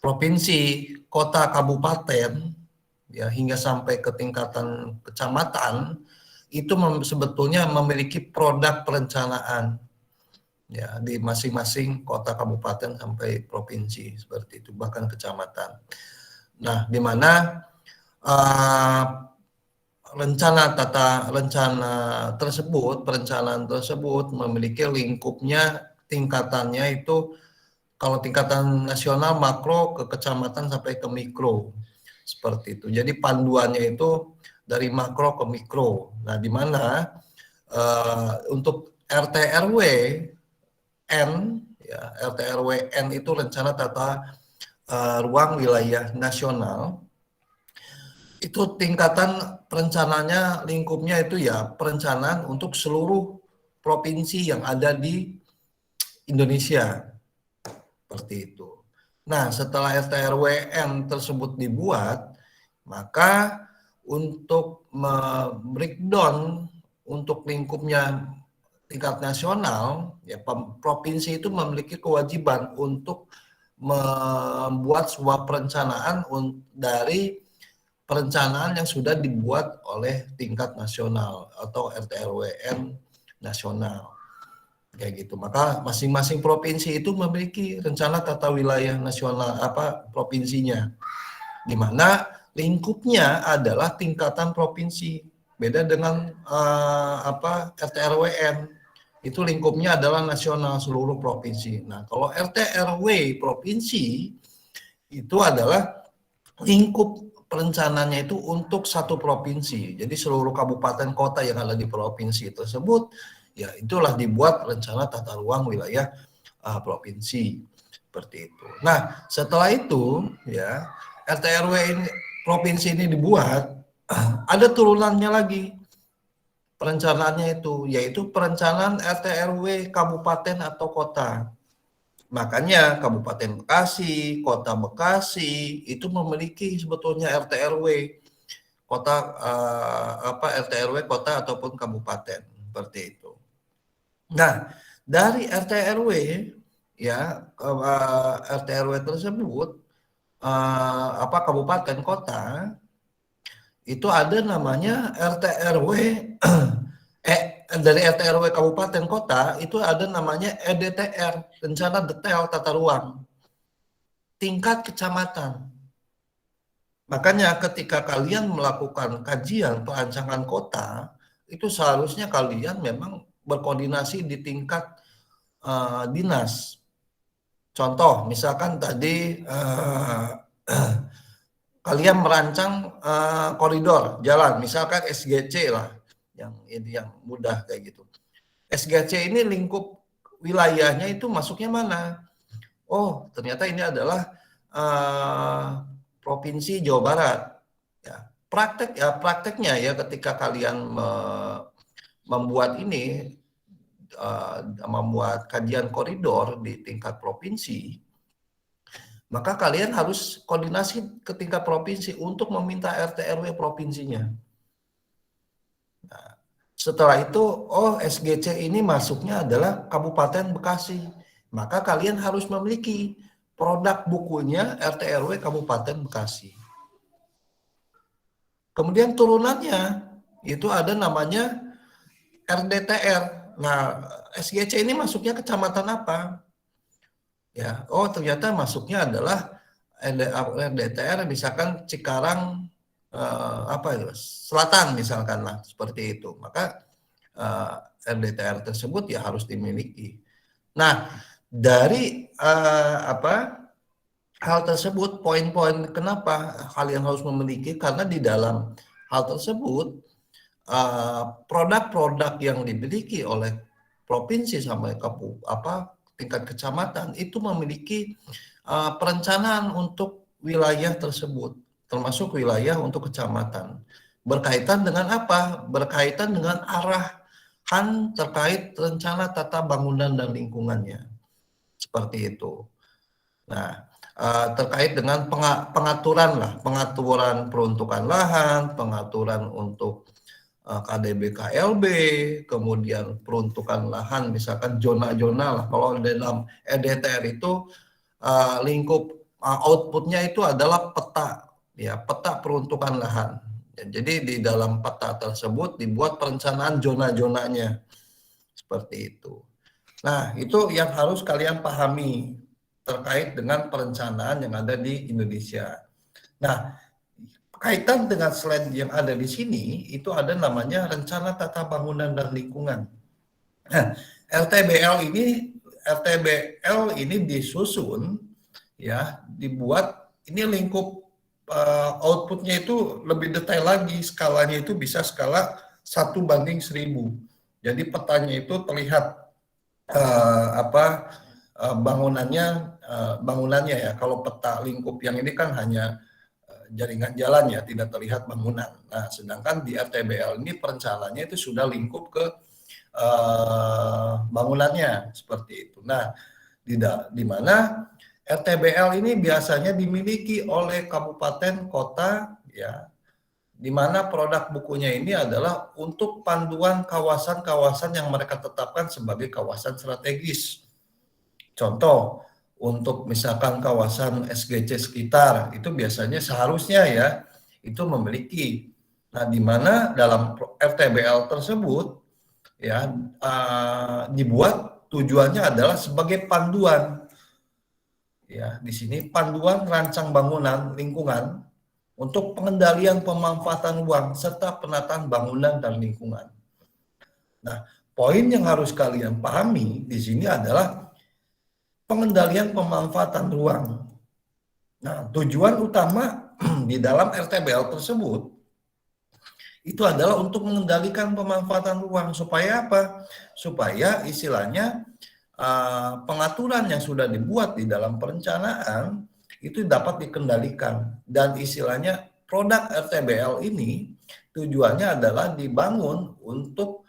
[SPEAKER 1] provinsi, kota, kabupaten, ya hingga sampai ke tingkatan kecamatan, itu sebetulnya memiliki produk perencanaan ya di masing-masing kota, kabupaten sampai provinsi seperti itu, bahkan kecamatan. Nah, di mana perencanaan tersebut memiliki lingkupnya, tingkatannya itu kalau tingkatan nasional makro ke kecamatan sampai ke mikro seperti itu. Jadi panduannya itu dari makro ke mikro. Nah, di mana untuk RT RW N, ya, RT RW N itu rencana tata ruang wilayah nasional. Itu tingkatan perencananya, lingkupnya itu ya perencanaan untuk seluruh provinsi yang ada di Indonesia. Seperti itu. Nah, setelah RT RW N tersebut dibuat, maka untuk breakdown untuk lingkupnya tingkat nasional, ya provinsi itu memiliki kewajiban untuk membuat sebuah perencanaan dari perencanaan yang sudah dibuat oleh tingkat nasional atau RT RW N nasional. Kayak gitu. Maka masing-masing provinsi itu memiliki rencana tata wilayah nasional provinsinya, di mana lingkupnya adalah tingkatan provinsi. Beda dengan RT RW N, itu lingkupnya adalah nasional seluruh provinsi. Nah, kalau RT RW provinsi itu adalah lingkup perencanaannya itu untuk satu provinsi. Jadi seluruh kabupaten kota yang ada di provinsi tersebut, ya itulah dibuat rencana tata ruang wilayah provinsi seperti itu. Nah, setelah itu ya RT RW ini, provinsi ini dibuat, ada turunannya lagi perencanaannya itu, yaitu perencanaan RT RW kabupaten atau kota. Makanya Kabupaten Bekasi, Kota Bekasi itu memiliki sebetulnya RT RW kota RT RW kota ataupun kabupaten seperti itu. Nah, dari RT RW ya RT RW tersebut kabupaten kota itu ada namanya RT RW dari RT RW kabupaten kota itu ada namanya EDTR, rencana detail tata ruang tingkat kecamatan. Makanya ketika kalian melakukan kajian perancangan kota, itu seharusnya kalian memang berkoordinasi di tingkat dinas. Contoh, misalkan tadi kalian merancang koridor jalan, misalkan SGC lah, yang mudah kayak gitu. SGC ini lingkup wilayahnya itu masuknya mana? Oh, ternyata ini adalah Provinsi Jawa Barat. Ya, prakteknya ya ketika kalian membuat ini, membuat kajian koridor di tingkat provinsi, maka kalian harus koordinasi ke tingkat provinsi untuk meminta RT RW provinsinya. Nah, setelah itu, oh SGC ini masuknya adalah Kabupaten Bekasi. Maka kalian harus memiliki produk bukunya RT RW Kabupaten Bekasi. Kemudian turunannya itu ada namanya RDTR. Nah, SGC ini masuknya kecamatan apa? Ya, oh ternyata masuknya adalah RDTR misalkan Cikarang apa itu? Selatan misalkan lah seperti itu. Maka RDTR tersebut ya harus dimiliki. Nah, dari hal tersebut, poin-poin kenapa kalian harus memiliki, karena di dalam hal tersebut produk-produk yang dimiliki oleh provinsi sampai tingkat kecamatan itu memiliki perencanaan untuk wilayah tersebut, termasuk wilayah untuk kecamatan. Berkaitan dengan apa? Berkaitan dengan arahan terkait rencana tata bangunan dan lingkungannya. Seperti itu. Nah, terkait dengan pengaturan peruntukan lahan, pengaturan untuk KDB KLB, kemudian peruntukan lahan, misalkan zona-zona lah. Kalau dalam RDTR itu lingkup outputnya itu adalah peta, ya peta peruntukan lahan. Ya, jadi di dalam peta tersebut dibuat perencanaan zona-zonanya seperti itu. Nah, itu yang harus kalian pahami terkait dengan perencanaan yang ada di Indonesia. Nah, kaitan dengan slide yang ada di sini, itu ada namanya Rencana Tata Bangunan dan Lingkungan. Nah, RTBL ini disusun, ya, dibuat, ini lingkup outputnya itu lebih detail lagi, skalanya itu bisa skala 1:1000. Jadi petanya itu terlihat bangunannya ya. Kalau peta lingkup yang ini kan hanya jaringan jalan ya, tidak terlihat bangunan. Nah, sedangkan di RTBL ini perencanaannya itu sudah lingkup ke bangunannya seperti itu. Nah, di mana RTBL ini biasanya dimiliki oleh kabupaten kota ya, di mana produk bukunya ini adalah untuk panduan kawasan-kawasan yang mereka tetapkan sebagai kawasan strategis. Contoh, untuk misalkan kawasan SGC sekitar, itu biasanya seharusnya ya, itu memiliki. Nah, di mana dalam RTBL tersebut, ya, dibuat tujuannya adalah sebagai panduan. Ya, di sini panduan rancang bangunan lingkungan untuk pengendalian pemanfaatan ruang serta penataan bangunan dan lingkungan. Nah, poin yang harus kalian pahami di sini adalah pengendalian pemanfaatan ruang. Nah, tujuan utama di dalam RTBL tersebut itu adalah untuk mengendalikan pemanfaatan ruang supaya apa? Supaya istilahnya pengaturan yang sudah dibuat di dalam perencanaan itu dapat dikendalikan, dan istilahnya produk RTBL ini tujuannya adalah dibangun untuk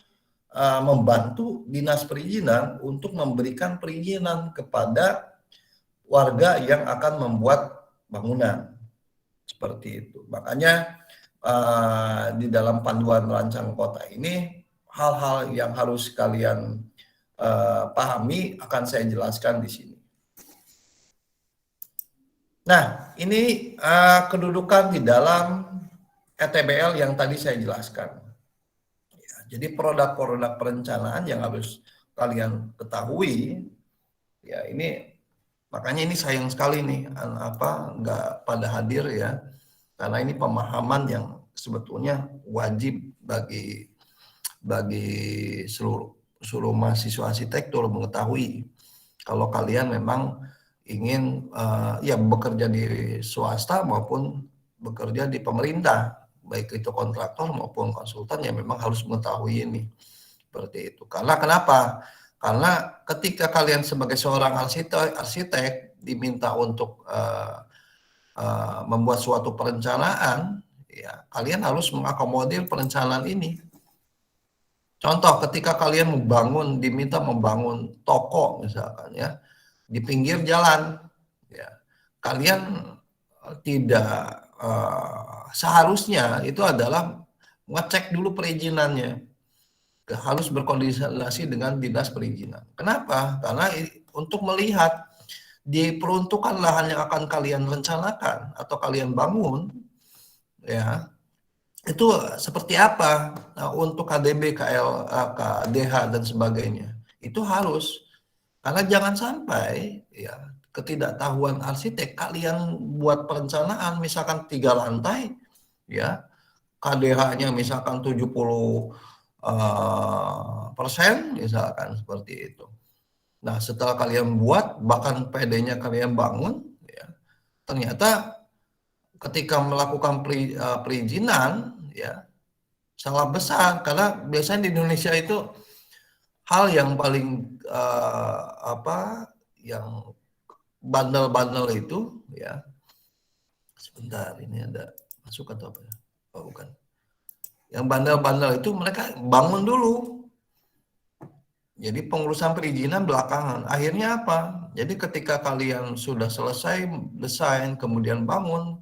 [SPEAKER 1] membantu dinas perizinan untuk memberikan perizinan kepada warga yang akan membuat bangunan seperti itu. Makanya di dalam panduan rancang kota ini hal-hal yang harus kalian pahami akan saya jelaskan di sini. Nah, ini kedudukan di dalam RTBL yang tadi saya jelaskan. Ya, jadi produk-produk perencanaan yang harus kalian ketahui, ya ini makanya ini sayang sekali nih nggak pada hadir ya, karena ini pemahaman yang sebetulnya wajib bagi seluruh mahasiswa arsitektur mengetahui. Kalau kalian memang ingin ya bekerja di swasta maupun bekerja di pemerintah, baik itu kontraktor maupun konsultan, ya memang harus mengetahui ini. Seperti itu. Karena kenapa? Karena ketika kalian sebagai seorang arsitek diminta untuk membuat suatu perencanaan, ya kalian harus mengakomodir perencanaan ini. Contoh, ketika kalian diminta membangun toko misalkan ya di pinggir jalan, ya kalian tidak seharusnya itu adalah ngecek dulu perizinannya, harus berkoordinasi dengan dinas perizinan. Kenapa? Karena untuk melihat diperuntukkan lahan yang akan kalian rencanakan atau kalian bangun, ya itu seperti apa. Nah, untuk KDB, KDH dan sebagainya itu harus, karena jangan sampai ya ketidaktahuan arsitek kalian buat perencanaan misalkan 3 lantai ya, KDH-nya misalkan 70% misalkan seperti itu. Nah, setelah kalian buat, bahkan PD-nya kalian bangun, ya, ternyata ketika melakukan perizinan, ya salah besar. Karena biasanya di Indonesia itu hal yang paling yang bandel-bandel itu, ya. Sebentar, ini ada masuk atau apa ya? Oh, bukan. Yang bandel-bandel itu mereka bangun dulu. Jadi pengurusan perizinan belakangan. Akhirnya apa? Jadi ketika kalian sudah selesai desain, kemudian bangun,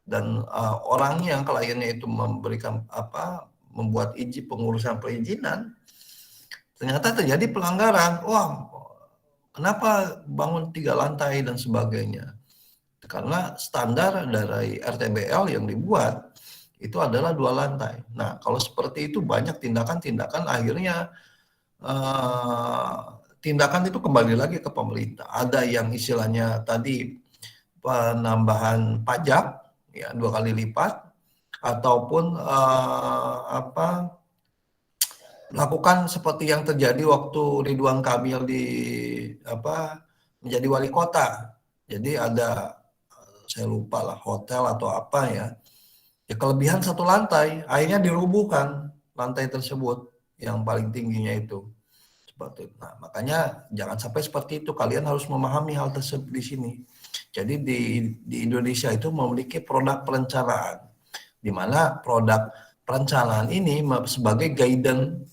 [SPEAKER 1] dan orangnya, kliennya itu memberikan membuat izin pengurusan perizinan, ternyata terjadi pelanggaran. Wah, kenapa bangun 3 lantai dan sebagainya? Karena standar dari RTBL yang dibuat itu adalah 2 lantai. Nah, kalau seperti itu banyak tindakan-tindakan, akhirnya tindakan itu kembali lagi ke pemerintah. Ada yang istilahnya tadi penambahan pajak ya 2 kali lipat, ataupun melakukan seperti yang terjadi waktu Ridwan Kamil menjadi wali kota. Jadi ada, saya lupa lah, hotel atau apa ya kelebihan 1 lantai, akhirnya dirubuhkan lantai tersebut yang paling tingginya itu. Seperti itu. Nah, makanya jangan sampai seperti itu. Kalian harus memahami hal tersebut di sini. Jadi di Indonesia itu memiliki produk perencanaan, di mana produk perencanaan ini sebagai guidance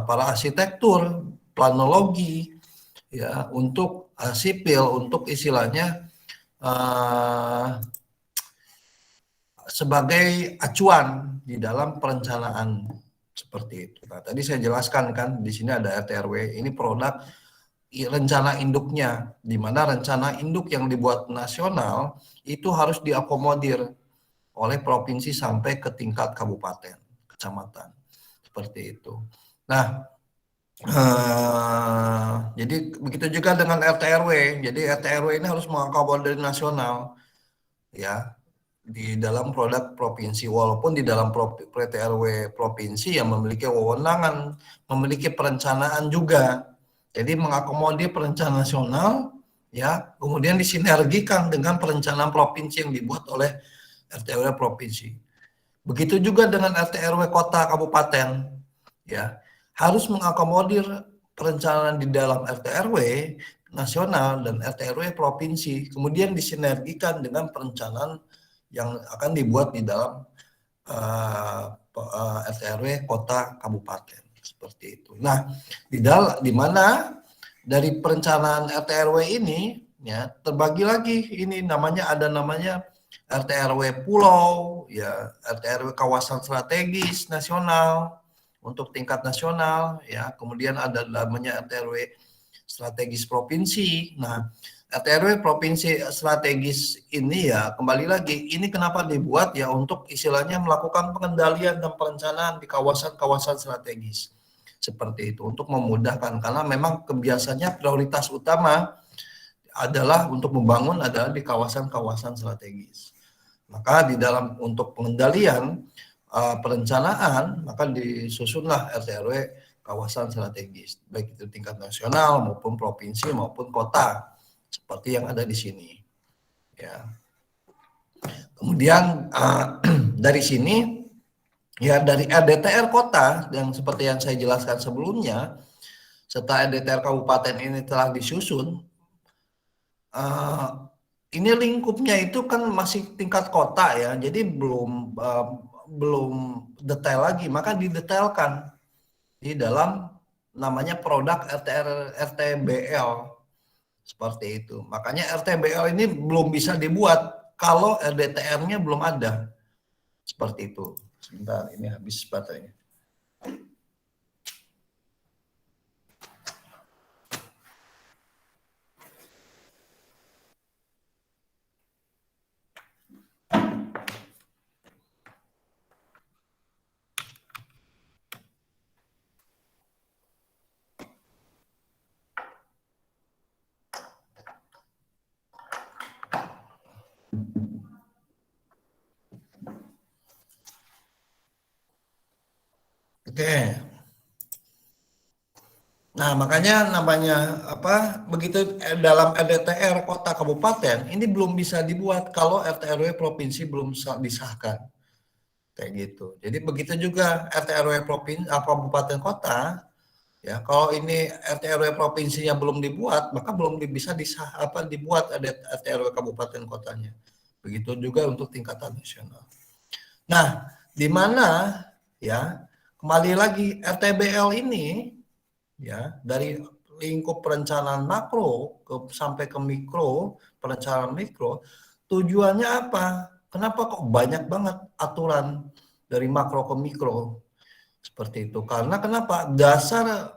[SPEAKER 1] para arsitektur, planologi, ya untuk sipil, untuk istilahnya sebagai acuan di dalam perencanaan seperti itu. Nah, tadi saya jelaskan kan di sini ada RT/RW, ini produk rencana induknya, di mana rencana induk yang dibuat nasional itu harus diakomodir oleh provinsi sampai ke tingkat kabupaten, kecamatan, seperti itu. Nah, jadi begitu juga dengan RT/RW. Jadi RT/RW ini harus mengakomodir nasional, ya, di dalam produk provinsi, walaupun di dalam RT/RW provinsi yang memiliki wewenangan, memiliki perencanaan juga. Jadi mengakomodir perencanaan nasional, ya, kemudian disinergikan dengan perencanaan provinsi yang dibuat oleh RT/RW provinsi. Begitu juga dengan RT/RW kota kabupaten, ya, harus mengakomodir perencanaan di dalam RT/RW nasional dan RT/RW provinsi, kemudian disinergikan dengan perencanaan yang akan dibuat di dalam RT/RW kota kabupaten, seperti itu. Nah, di mana dari perencanaan RT/RW ini ya terbagi lagi, ini ada namanya RT/RW pulau, ya, RT/RW kawasan strategis nasional untuk tingkat nasional, ya. Kemudian ada namanya RT/RW strategis provinsi. Nah, RT/RW provinsi strategis ini ya kembali lagi, ini kenapa dibuat ya untuk istilahnya melakukan pengendalian dan perencanaan di kawasan-kawasan strategis seperti itu, untuk memudahkan, karena memang kebiasaannya prioritas utama adalah untuk membangun adalah di kawasan-kawasan strategis. Maka di dalam untuk pengendalian perencanaan maka disusunlah RT/RW kawasan strategis, baik itu tingkat nasional maupun provinsi maupun kota, seperti yang ada di sini, ya. Kemudian dari sini Ya dari RDTR kota yang seperti yang saya jelaskan sebelumnya, setelah RDTR kabupaten ini telah disusun, ini lingkupnya itu kan masih tingkat kota ya, jadi belum detail lagi, maka didetailkan di dalam namanya produk RTBL seperti itu. Makanya RTBL ini belum bisa dibuat kalau RDTR-nya belum ada. Seperti itu. Sebentar, ini habis baterainya. Oke. Nah, makanya namanya apa? Begitu dalam RDTR kota kabupaten ini belum bisa dibuat kalau RT/RW provinsi belum disahkan. Kayak gitu. Jadi begitu juga RT/RW provinsi kabupaten kota ya, kalau ini RT/RW provinsinya belum dibuat, maka belum bisa dibuat RT/RW kabupaten kotanya. Begitu juga untuk tingkatan nasional. Nah, di mana ya kembali lagi RTBL ini ya dari lingkup perencanaan makro sampai ke mikro, perencanaan mikro, tujuannya apa? Kenapa kok banyak banget aturan dari makro ke mikro? Seperti itu. Karena kenapa? Dasar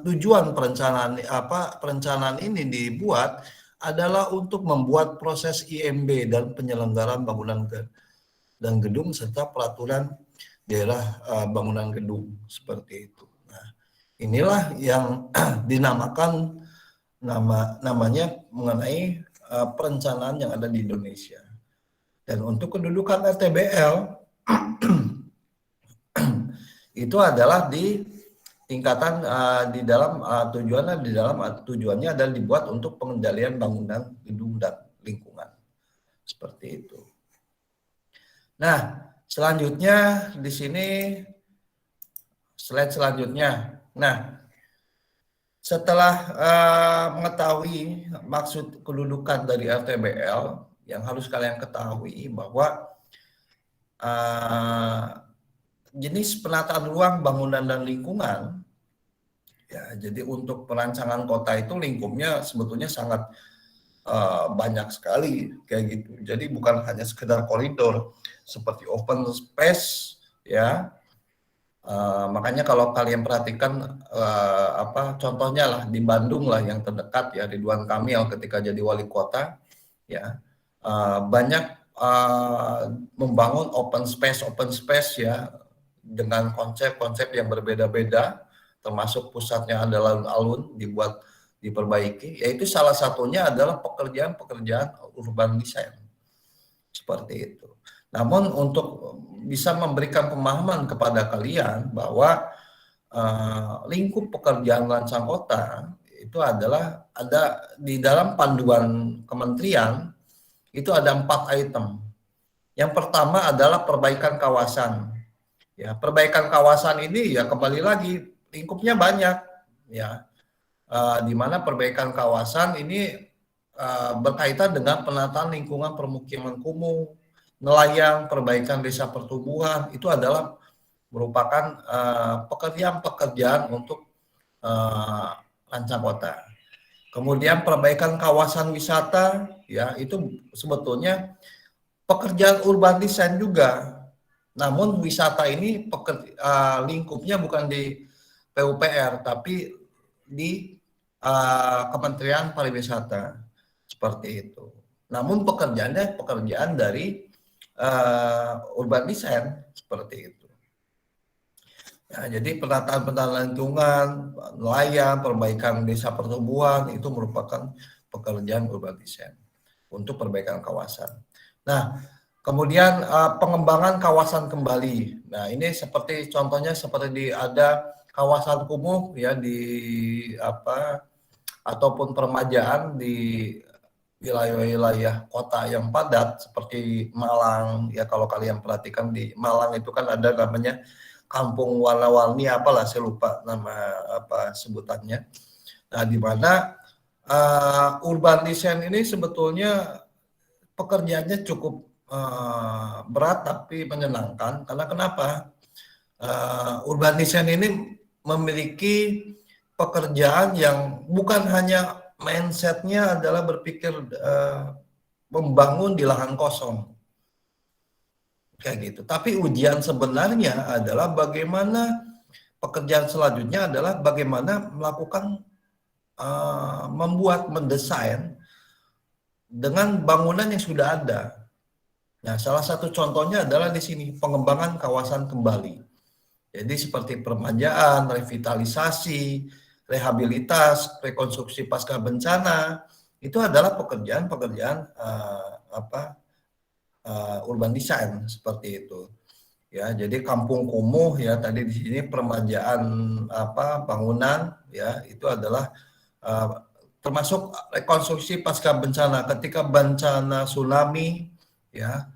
[SPEAKER 1] tujuan perencanaan ini dibuat adalah untuk membuat proses IMB dan penyelenggaraan bangunan dan gedung serta peraturan daerah bangunan gedung seperti itu. Nah, inilah yang dinamakan namanya mengenai perencanaan yang ada di Indonesia. Dan untuk kedudukan RTBL itu adalah di tingkatan tujuannya adalah dibuat untuk pengendalian bangunan gedung dan lingkungan seperti itu. Nah, selanjutnya di sini slide selanjutnya. Nah, setelah mengetahui maksud kedudukan dari RTBL, yang harus kalian ketahui bahwa jenis penataan ruang, bangunan, dan lingkungan, ya, jadi untuk perancangan kota itu lingkupnya sebetulnya sangat banyak sekali kayak gitu. Jadi bukan hanya sekedar koridor seperti open space, ya. Makanya kalau kalian perhatikan contohnya lah di Bandung lah yang terdekat ya, Ridwan Kamil ketika jadi wali kota, ya banyak membangun open space ya, dengan konsep-konsep yang berbeda-beda, termasuk pusatnya adalah alun-alun diperbaiki, yaitu salah satunya adalah pekerjaan-pekerjaan urban design seperti itu. Namun untuk bisa memberikan pemahaman kepada kalian bahwa lingkup pekerjaan rancang kota itu adalah ada di dalam panduan kementerian itu ada 4 item. Yang pertama adalah perbaikan kawasan. Ya, perbaikan kawasan ini ya kembali lagi lingkupnya banyak ya, di mana perbaikan kawasan ini berkaitan dengan penataan lingkungan permukiman kumuh, nelayan, perbaikan desa pertumbuhan, itu adalah merupakan pekerjaan-pekerjaan untuk rancang kota. Kemudian perbaikan kawasan wisata, ya itu sebetulnya pekerjaan urban design juga. Namun wisata ini lingkupnya bukan di PUPR, tapi di Kementerian Pariwisata seperti itu. Namun pekerjaannya pekerjaan dari urban design seperti itu. Ya, jadi penataan lingkungan, nelayan, perbaikan desa pertumbuhan itu merupakan pekerjaan urban design untuk perbaikan kawasan. Nah, kemudian pengembangan kawasan kembali. Nah, ini seperti contohnya seperti ada kawasan kumuh ya ataupun permajaan di wilayah-wilayah kota yang padat seperti Malang, ya kalau kalian perhatikan di Malang itu kan ada namanya kampung warna-warni, apalah saya lupa nama apa sebutannya. Nah, di mana urban design ini sebetulnya pekerjaannya cukup berat tapi menyenangkan. Karena kenapa? Urban design ini memiliki pekerjaan yang bukan hanya mindsetnya adalah berpikir membangun di lahan kosong kayak gitu. Tapi ujian sebenarnya adalah bagaimana pekerjaan selanjutnya adalah bagaimana melakukan mendesain dengan bangunan yang sudah ada. Nah, salah satu contohnya adalah di sini pengembangan kawasan kembali. Jadi seperti permajaan, revitalisasi, rehabilitas, rekonstruksi pasca bencana, itu adalah pekerjaan-pekerjaan urban design seperti itu. Ya, jadi kampung kumuh ya tadi di sini permajaan bangunan ya itu adalah termasuk rekonstruksi pasca bencana ketika bencana tsunami ya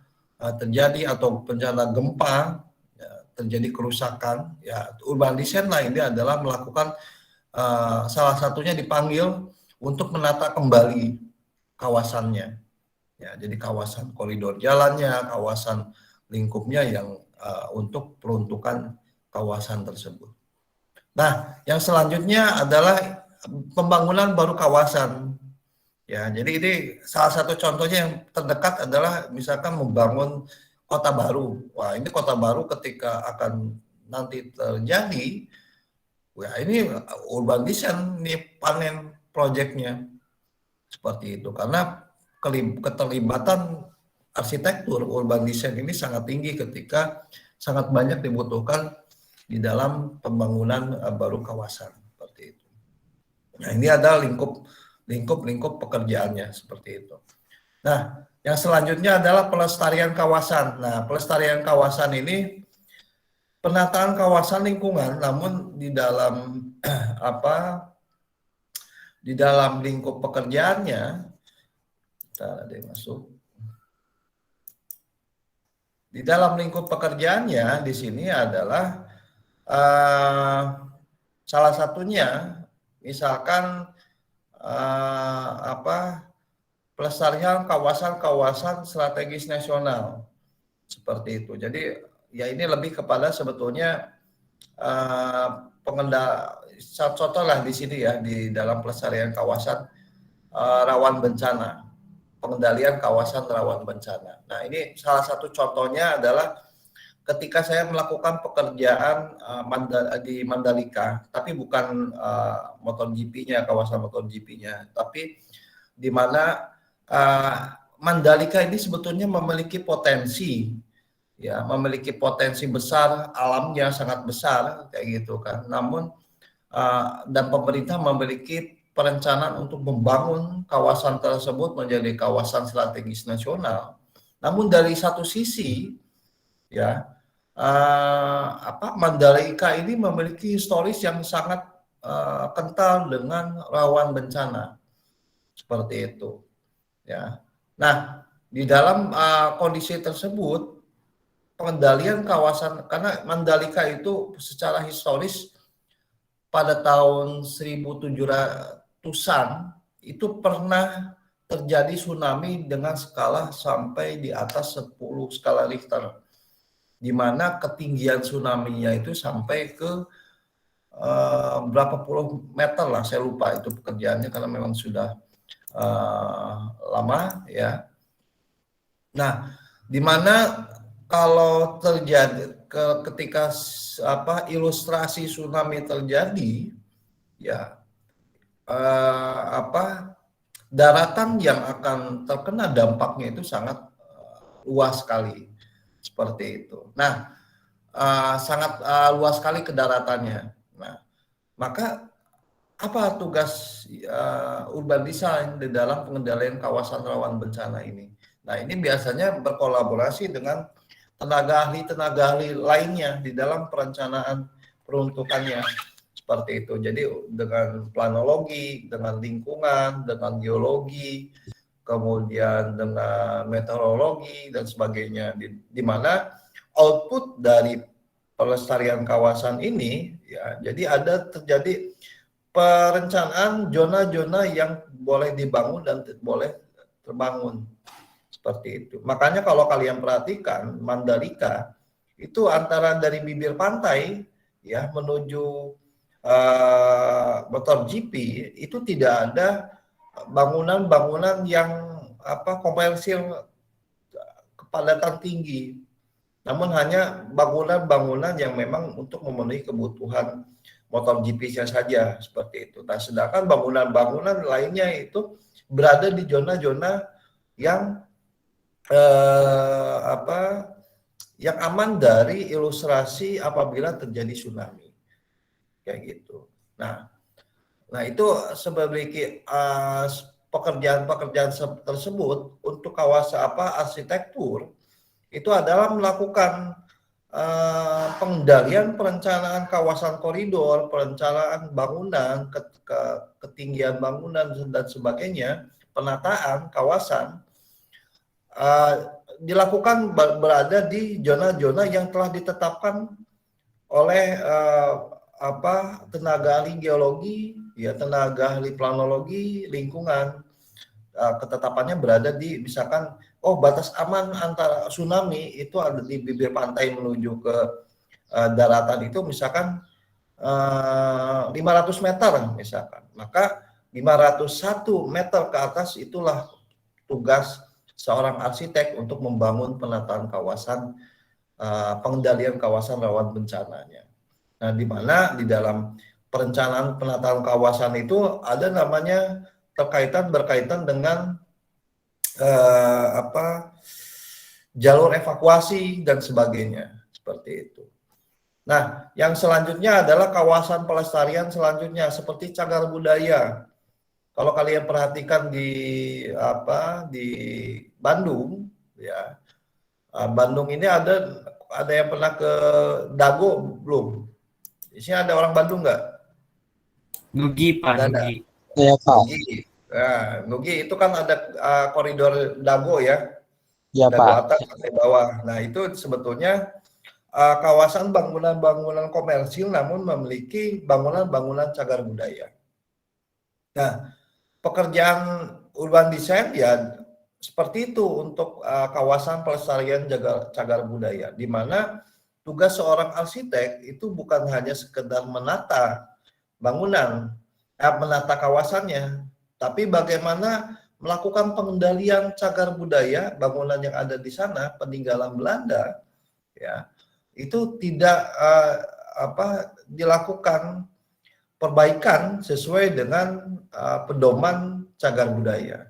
[SPEAKER 1] terjadi atau bencana gempa ya, terjadi kerusakan ya urban design lah ini adalah melakukan salah satunya dipanggil untuk menata kembali kawasannya. Ya, jadi kawasan koridor jalannya, kawasan lingkupnya yang untuk peruntukan kawasan tersebut. Nah, yang selanjutnya adalah pembangunan baru kawasan. Ya, jadi ini salah satu contohnya yang terdekat adalah misalkan membangun kota baru. Wah, ini kota baru ketika akan nanti terjadi. Ya, ini urban design nih panen proyeknya seperti itu karena keterlibatan arsitektur urban design ini sangat tinggi ketika sangat banyak dibutuhkan di dalam pembangunan baru kawasan seperti itu. Nah, ini ada lingkup pekerjaannya seperti itu. Nah, yang selanjutnya adalah pelestarian kawasan. Nah, pelestarian kawasan ini penataan kawasan lingkungan, namun di dalam di dalam lingkup pekerjaannya, ada yang masuk. Di dalam lingkup pekerjaannya di sini adalah salah satunya, misalkan pelestarian kawasan-kawasan strategis nasional seperti itu. Jadi ya ini lebih kepada sebetulnya contoh lah di sini ya di dalam pelestarian kawasan rawan bencana, pengendalian kawasan rawan bencana. Nah ini salah satu contohnya adalah ketika saya melakukan pekerjaan di Mandalika, tapi bukan MotoGP-nya, kawasan MotoGP-nya, tapi di mana Mandalika ini sebetulnya memiliki potensi, ya, memiliki potensi besar, alamnya sangat besar, kayak gitu kan. Namun dan pemerintah memiliki perencanaan untuk membangun kawasan tersebut menjadi kawasan strategis nasional. Namun dari satu sisi, ya, Mandalika ini memiliki historis yang sangat kental dengan rawan bencana, seperti itu. Ya, nah di dalam kondisi tersebut pengendalian kawasan karena Mandalika itu secara historis pada tahun 1700-an itu pernah terjadi tsunami dengan skala sampai di atas 10 skala Richter, di mana ketinggian tsunami-nya itu sampai ke berapa puluh meter lah, saya lupa itu pekerjaannya karena memang sudah lama ya. Nah, di mana kalau terjadi ketika ilustrasi tsunami terjadi, ya daratan yang akan terkena dampaknya itu sangat luas sekali, seperti itu. Nah, sangat luas sekali ke daratannya. Nah, maka apa tugas urban design di dalam pengendalian kawasan rawan bencana ini? Nah, ini biasanya berkolaborasi dengan tenaga ahli lainnya di dalam perencanaan peruntukannya, seperti itu. Jadi dengan planologi, dengan lingkungan, dengan geologi, kemudian dengan meteorologi dan sebagainya, di mana output dari pelestarian kawasan ini ya, jadi ada terjadi perencanaan zona-zona yang boleh dibangun dan boleh terbangun seperti itu. Makanya kalau kalian perhatikan Mandalika itu antara dari bibir pantai ya menuju MotoGP itu tidak ada bangunan-bangunan yang komersil kepadatan tinggi. Namun hanya bangunan-bangunan yang memang untuk memenuhi kebutuhan MotoGP-nya saja seperti itu. Nah, sedangkan bangunan-bangunan lainnya itu berada di zona-zona yang yang aman dari ilustrasi apabila terjadi tsunami, kayak gitu. Nah itu sebagai pekerjaan-pekerjaan tersebut untuk kawasan arsitektur itu adalah melakukan pengendalian perencanaan kawasan koridor, perencanaan bangunan, ketinggian bangunan dan sebagainya, penataan kawasan dilakukan berada di zona-zona yang telah ditetapkan oleh tenaga ahli geologi, ya tenaga ahli planologi lingkungan. Ketetapannya berada di misalkan batas aman antara tsunami itu ada di bibir pantai menuju ke daratan itu misalkan 500 meter misalkan. Maka 501 meter ke atas itulah tugas seorang arsitek untuk membangun penataan kawasan, pengendalian kawasan rawan bencananya. Nah, di mana di dalam perencanaan penataan kawasan itu ada namanya berkaitan dengan jalur evakuasi dan sebagainya seperti itu. Nah, yang selanjutnya adalah kawasan pelestarian selanjutnya seperti cagar budaya. Kalau kalian perhatikan di Bandung, ya Bandung ini ada yang pernah ke Dago belum? Di sini ada orang Bandung nggak?
[SPEAKER 3] Nugi Pak, Nugi.
[SPEAKER 2] Iya Pak.
[SPEAKER 1] Nugi. Nah, Nugi itu kan ada koridor Dago ya.
[SPEAKER 2] Iya
[SPEAKER 1] Dago
[SPEAKER 2] Pak.
[SPEAKER 1] atas sampai bawah. Nah itu sebetulnya kawasan bangunan-bangunan komersil namun memiliki bangunan-bangunan cagar budaya. Nah, pekerjaan urban design ya seperti itu untuk kawasan pelestarian cagar budaya, di mana tugas seorang arsitek itu bukan hanya sekedar menata bangunan, menata kawasannya, tapi bagaimana melakukan pengendalian cagar budaya bangunan yang ada di sana, peninggalan Belanda, ya itu tidak dilakukan perbaikan sesuai dengan pedoman cagar budaya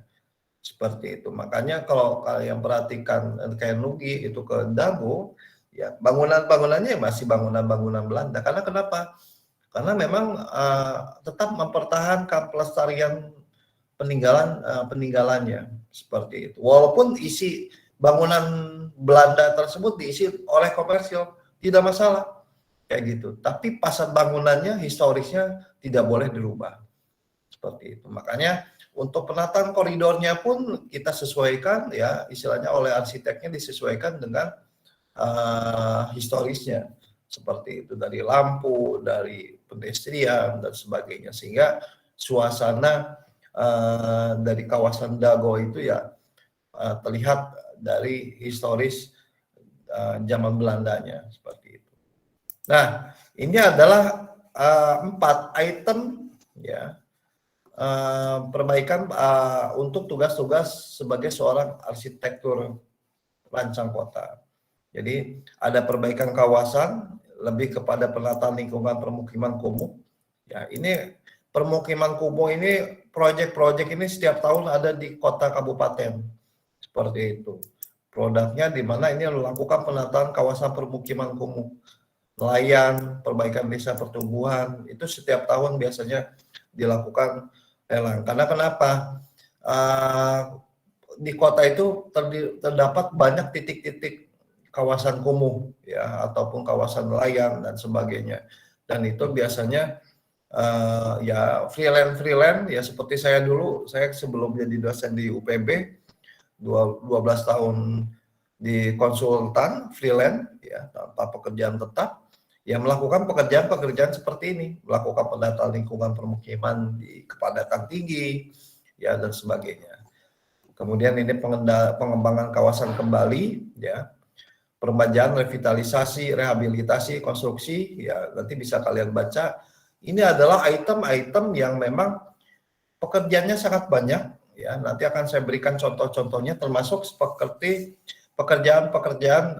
[SPEAKER 1] seperti itu. Makanya kalau kalian perhatikan kayak Nugi itu ke Dago, ya bangunan-bangunannya masih bangunan-bangunan Belanda. Karena kenapa? Karena memang tetap mempertahankan pelestarian peninggalannya seperti itu. Walaupun isi bangunan Belanda tersebut diisi oleh komersil, tidak masalah. Kayak gitu. Tapi pasar bangunannya, historisnya tidak boleh dirubah. Seperti itu. Makanya untuk penataan koridornya pun kita sesuaikan ya, istilahnya oleh arsiteknya disesuaikan dengan historisnya. Seperti itu, dari lampu, dari pedestrian dan sebagainya, sehingga suasana dari kawasan Dago itu ya terlihat dari historis zaman Belandanya seperti itu. Nah, ini adalah 4 item ya perbaikan untuk tugas-tugas sebagai seorang arsitektur rancang kota. Jadi ada perbaikan kawasan, lebih kepada penataan lingkungan permukiman kumuh. Ya, ini permukiman kumuh ini proyek-proyek ini setiap tahun ada di kota kabupaten seperti itu. Produknya di mana ini melakukan penataan kawasan permukiman kumuh, nelayan, perbaikan desa pertumbuhan, itu setiap tahun biasanya dilakukan lelang. Karena kenapa? Di kota itu terdapat banyak titik-titik kawasan kumuh ya, ataupun kawasan nelayan dan sebagainya. Dan itu biasanya ya freelance ya seperti saya dulu, saya sebelum jadi dosen di UPB 12 tahun di konsultan freelance ya tanpa pekerjaan tetap, ya melakukan pekerjaan-pekerjaan seperti ini, melakukan penataan lingkungan permukiman di kepadatan tinggi ya dan sebagainya. Kemudian ini pengembangan kawasan kembali ya, peremajaan, revitalisasi, rehabilitasi, konstruksi ya, nanti bisa kalian baca. Ini adalah item-item yang memang pekerjaannya sangat banyak ya. Nanti akan saya berikan contoh-contohnya, termasuk seperti pekerjaan-pekerjaan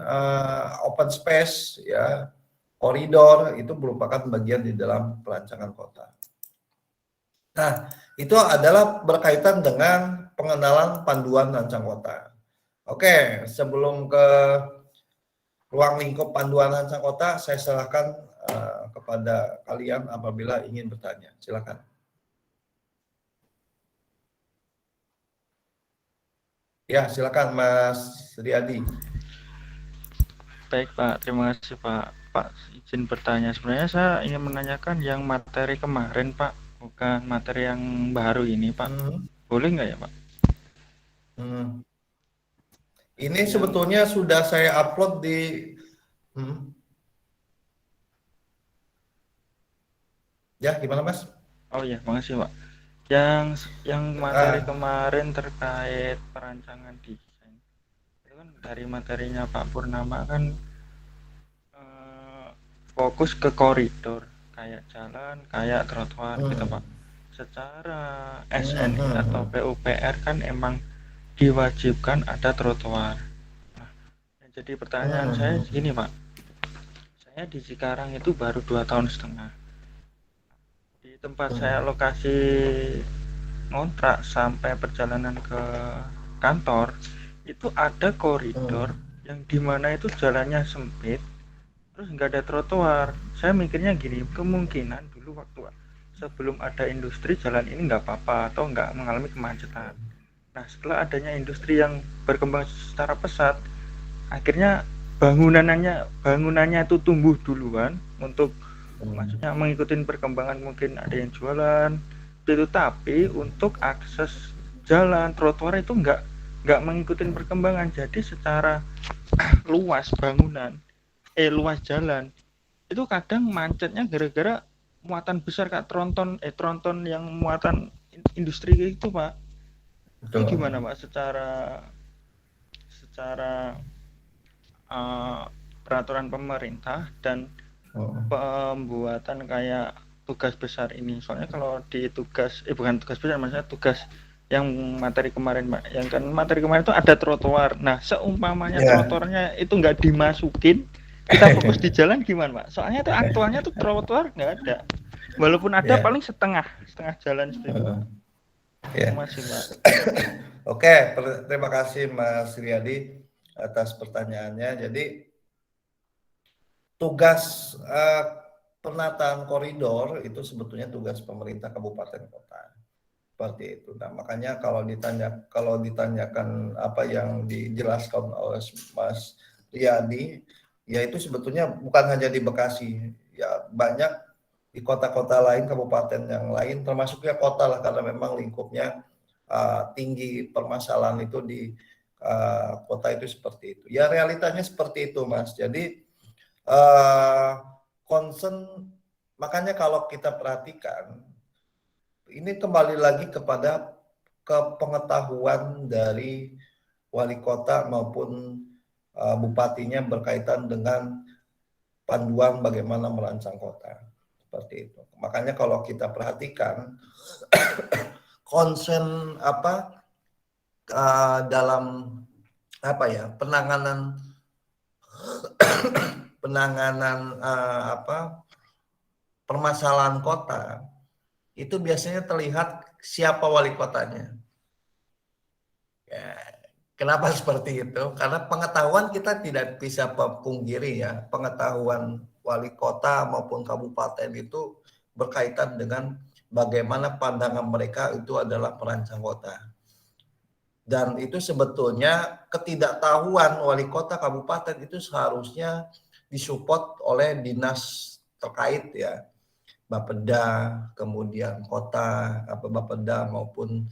[SPEAKER 1] open space ya, koridor, itu merupakan bagian di dalam perancangan kota. Nah, itu adalah berkaitan dengan pengenalan panduan rancang kota. Oke, sebelum ke ruang lingkup panduan rancang kota, saya serahkan kepada kalian apabila ingin bertanya. Silakan. Ya, silakan Mas Riyadi.
[SPEAKER 5] Baik Pak, terima kasih Pak. Pak, izin bertanya. Sebenarnya saya ingin menanyakan yang materi kemarin Pak, bukan materi yang baru ini Pak. Boleh nggak ya Pak?
[SPEAKER 1] Ini sebetulnya sudah saya upload di Ya, gimana Mas?
[SPEAKER 5] Oh iya, makasih Pak. Yang materi kemarin terkait perancangan desain, itu kan dari materinya Pak Purnama kan fokus ke koridor, kayak jalan, kayak trotoar gitu Pak. Secara SNI atau PUPR kan emang diwajibkan ada trotoar. Nah, yang jadi pertanyaan saya gini Pak, saya di Cikarang itu baru 2,5 tahun. Di tempat saya lokasi ngontrak sampai perjalanan ke kantor itu ada koridor yang dimana itu jalannya sempit, terus nggak ada trotoar. Saya mikirnya gini, kemungkinan dulu waktu sebelum ada industri jalan ini nggak apa-apa atau nggak mengalami kemacetan. Nah, setelah adanya industri yang berkembang secara pesat, akhirnya bangunannya itu tumbuh duluan untuk maksudnya mengikuti perkembangan, mungkin ada yang jualan itu, tapi untuk akses jalan trotoar itu nggak mengikuti perkembangan. Jadi secara luas bangunan luas jalan itu kadang macetnya gara-gara muatan besar kayak tronton yang muatan industri itu Pak. Itu gimana Pak secara peraturan pemerintah dan pembuatan kayak tugas besar ini? Soalnya kalau di tugas bukan tugas besar, maksudnya tugas yang materi kemarin Pak, yang kan materi kemarin itu ada trotoar. Nah, seumpamanya trotoarnya itu nggak dimasukin, kita fokus di jalan gimana Pak? Soalnya itu aktualnya tuh trotoar nggak ada, walaupun ada paling setengah jalan seperti itu. Terima kasih Pak.
[SPEAKER 1] Oke, terima kasih Mas Riyadi atas pertanyaannya. Jadi tugas penataan koridor itu sebetulnya tugas pemerintah kabupaten kota, seperti itu. Nah, makanya kalau ditanyakan apa yang dijelaskan oleh Mas Riyadi, ya itu sebetulnya bukan hanya di Bekasi, ya banyak di kota-kota lain, kabupaten yang lain, termasuknya kota lah, karena memang lingkupnya tinggi permasalahan itu di kota itu seperti itu. Ya realitanya seperti itu Mas. Jadi concern, makanya kalau kita perhatikan ini kembali lagi kepada kepengetahuan dari wali kota maupun bupatinya berkaitan dengan panduan bagaimana merancang kota, seperti itu. Makanya kalau kita perhatikan konsen dalam penanganan permasalahan kota itu biasanya terlihat siapa wali kotanya. Ya, kenapa seperti itu? Karena pengetahuan kita tidak bisa pungkiri ya, pengetahuan wali kota maupun kabupaten itu berkaitan dengan bagaimana pandangan mereka itu adalah perancang kota. Dan itu sebetulnya ketidaktahuan wali kota kabupaten itu seharusnya disupport oleh dinas terkait ya. Bapeda, kemudian kota, Bapeda maupun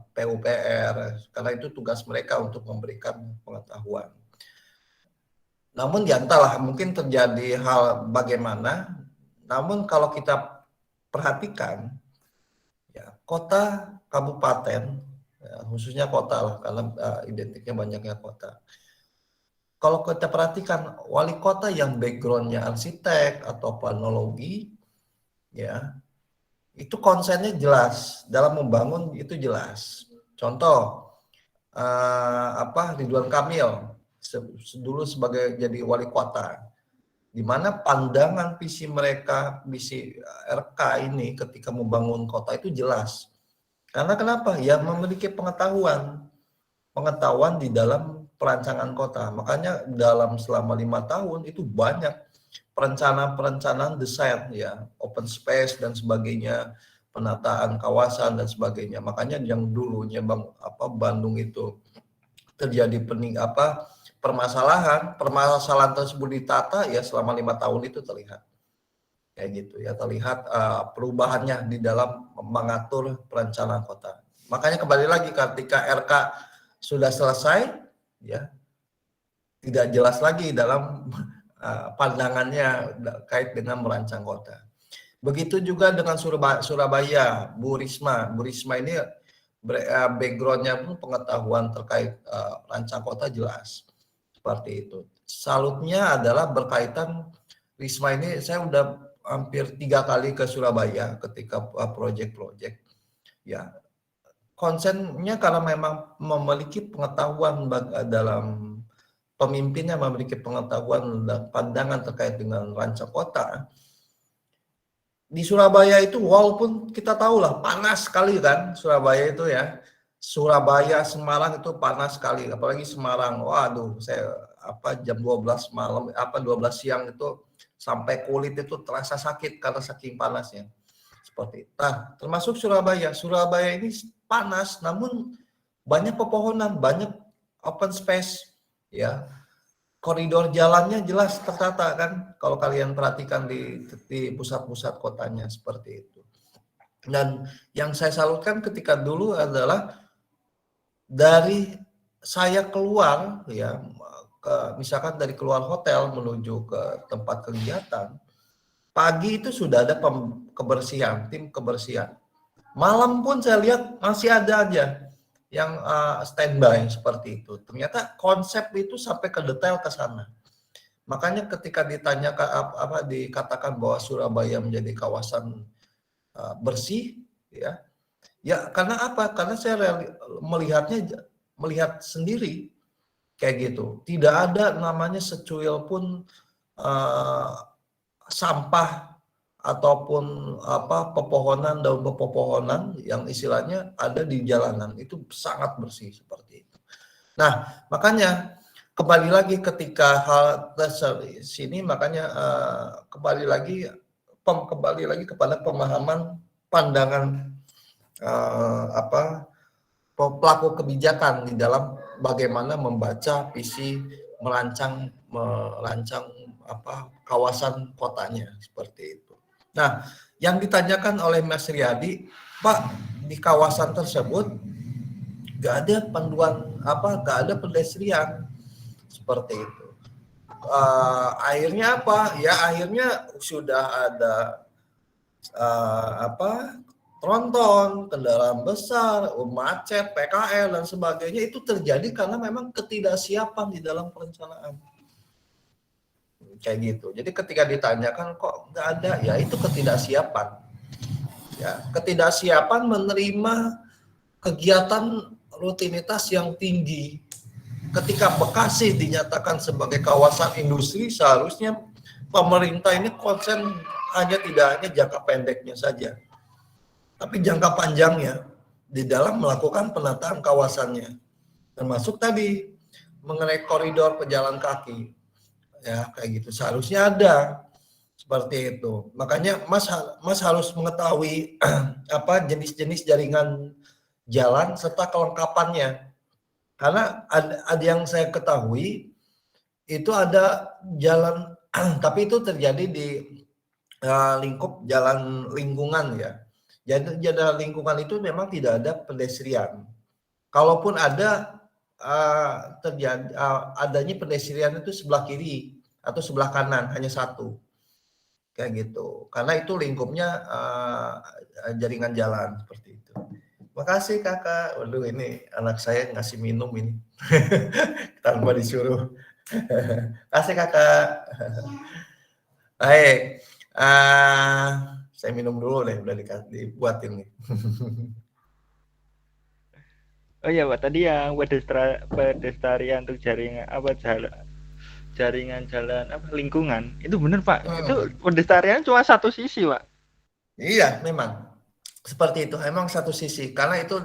[SPEAKER 1] PUPR, karena itu tugas mereka untuk memberikan pengetahuan. Namun ya entahlah, mungkin terjadi hal bagaimana, namun kalau kita perhatikan, ya, kota, kabupaten, ya, khususnya kota lah, karena identiknya banyaknya kota. Kalau kita perhatikan wali kota yang backgroundnya arsitek atau planologi, ya itu konsennya jelas dalam membangun, itu jelas. Contoh Ridwan Kamil dulu sebagai jadi wali kota, di mana pandangan visi mereka, visi RK ini ketika membangun kota itu jelas. Karena kenapa? Ya memiliki pengetahuan di dalam perancangan kota. Makanya selama 5 tahun itu banyak perencanaan desain, ya, open space dan sebagainya, penataan kawasan dan sebagainya. Makanya yang dulunya Bandung itu terjadi permasalahan tersebut ditata, ya selama 5 tahun itu terlihat kayak gitu, ya, terlihat perubahannya di dalam mengatur perencanaan kota. Makanya kembali lagi ketika RK sudah selesai, ya tidak jelas lagi dalam pandangannya kait dengan merancang kota. Begitu juga dengan Surabaya, Bu Risma ini backgroundnya pun pengetahuan terkait rancang kota jelas, seperti itu. Salutnya adalah berkaitan Risma ini, saya udah hampir 3 kali ke Surabaya ketika proyek-proyek, ya. Konsennya karena memang memiliki pengetahuan dalam pemimpinnya, memiliki pengetahuan dan pandangan terkait dengan rancang kota. Di Surabaya itu walaupun kita tahu lah panas sekali kan Surabaya itu, ya. Surabaya, Semarang itu panas sekali, apalagi Semarang. Waduh, saya jam 12 malam 12 siang itu sampai kulit itu terasa sakit karena saking panasnya. Seperti itu. Nah, termasuk Surabaya. Surabaya ini panas, namun banyak pepohonan, banyak open space, ya. Koridor jalannya jelas tertata kan, kalau kalian perhatikan di pusat-pusat kotanya, seperti itu. Dan yang saya salutkan ketika dulu adalah dari saya keluar, ya, misalkan dari keluar hotel menuju ke tempat kegiatan, pagi itu sudah ada tim kebersihan. Malam pun saya lihat masih ada aja yang standby seperti itu. Ternyata konsep itu sampai ke detail ke sana. Makanya ketika dikatakan bahwa Surabaya menjadi kawasan bersih, ya. Ya karena apa? Karena saya melihat sendiri kayak gitu. Tidak ada namanya secuil pun sampah ataupun pepohonan, daun pepohonan yang istilahnya ada di jalanan, itu sangat bersih seperti itu. Nah, makanya kembali lagi ketika hal sini, makanya kembali lagi kepada pemahaman pandangan pelaku kebijakan di dalam bagaimana membaca visi merancang kawasan kotanya, seperti itu. Nah, yang ditanyakan oleh Mas Riyadi, Pak, di kawasan tersebut nggak ada panduan nggak ada pedestrian, seperti itu. Akhirnya apa? Ya akhirnya sudah ada tronton, kendaraan besar, macet, PKL dan sebagainya, itu terjadi karena memang ketidaksiapan di dalam perencanaan. Kayak gitu. Jadi ketika ditanyakan kok nggak ada, ya itu ketidaksiapan. Ya, ketidaksiapan menerima kegiatan rutinitas yang tinggi. Ketika Bekasi dinyatakan sebagai kawasan industri, seharusnya pemerintah ini konsen tidak hanya jangka pendeknya saja, tapi jangka panjangnya di dalam melakukan penataan kawasannya. Termasuk tadi mengenai koridor pejalan kaki. Ya kayak gitu, seharusnya ada seperti itu. Makanya Mas harus mengetahui jenis-jenis jaringan jalan serta kelengkapannya. Karena ada yang saya ketahui itu ada jalan tapi itu terjadi di lingkup jalan lingkungan ya. Jadi jalan lingkungan itu memang tidak ada pedestrian. Kalaupun ada terjadi adanya pedestrian itu sebelah kiri atau sebelah kanan hanya satu kayak gitu. Karena itu lingkupnya jaringan jalan seperti itu. Makasih kakak. Waduh ini anak saya ngasih minum ini tanpa disuruh. Kasih kakak. Baik. Saya minum dulu deh, udah dibuatin nih.
[SPEAKER 5] Oh iya Pak, tadi yang pedestrian untuk jaringan jalan lingkungan itu benar Pak. Itu pedestrian cuma satu sisi Pak.
[SPEAKER 1] Iya, memang seperti itu. Emang satu sisi karena itu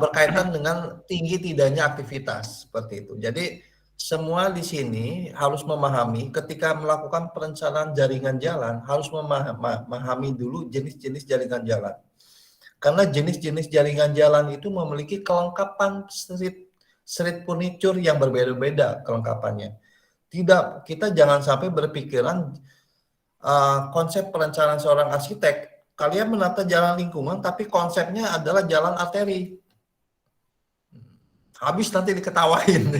[SPEAKER 1] berkaitan dengan tinggi tidaknya aktivitas seperti itu. Jadi semua di sini harus memahami ketika melakukan perencanaan jaringan jalan harus memahami dulu jenis-jenis jaringan jalan. Karena jenis-jenis jaringan jalan itu memiliki kelengkapan street furniture yang berbeda-beda kelengkapannya. Tidak, kita jangan sampai berpikiran konsep perencanaan seorang arsitek. Kalian menata jalan lingkungan tapi konsepnya adalah jalan arteri. Habis nanti diketawain.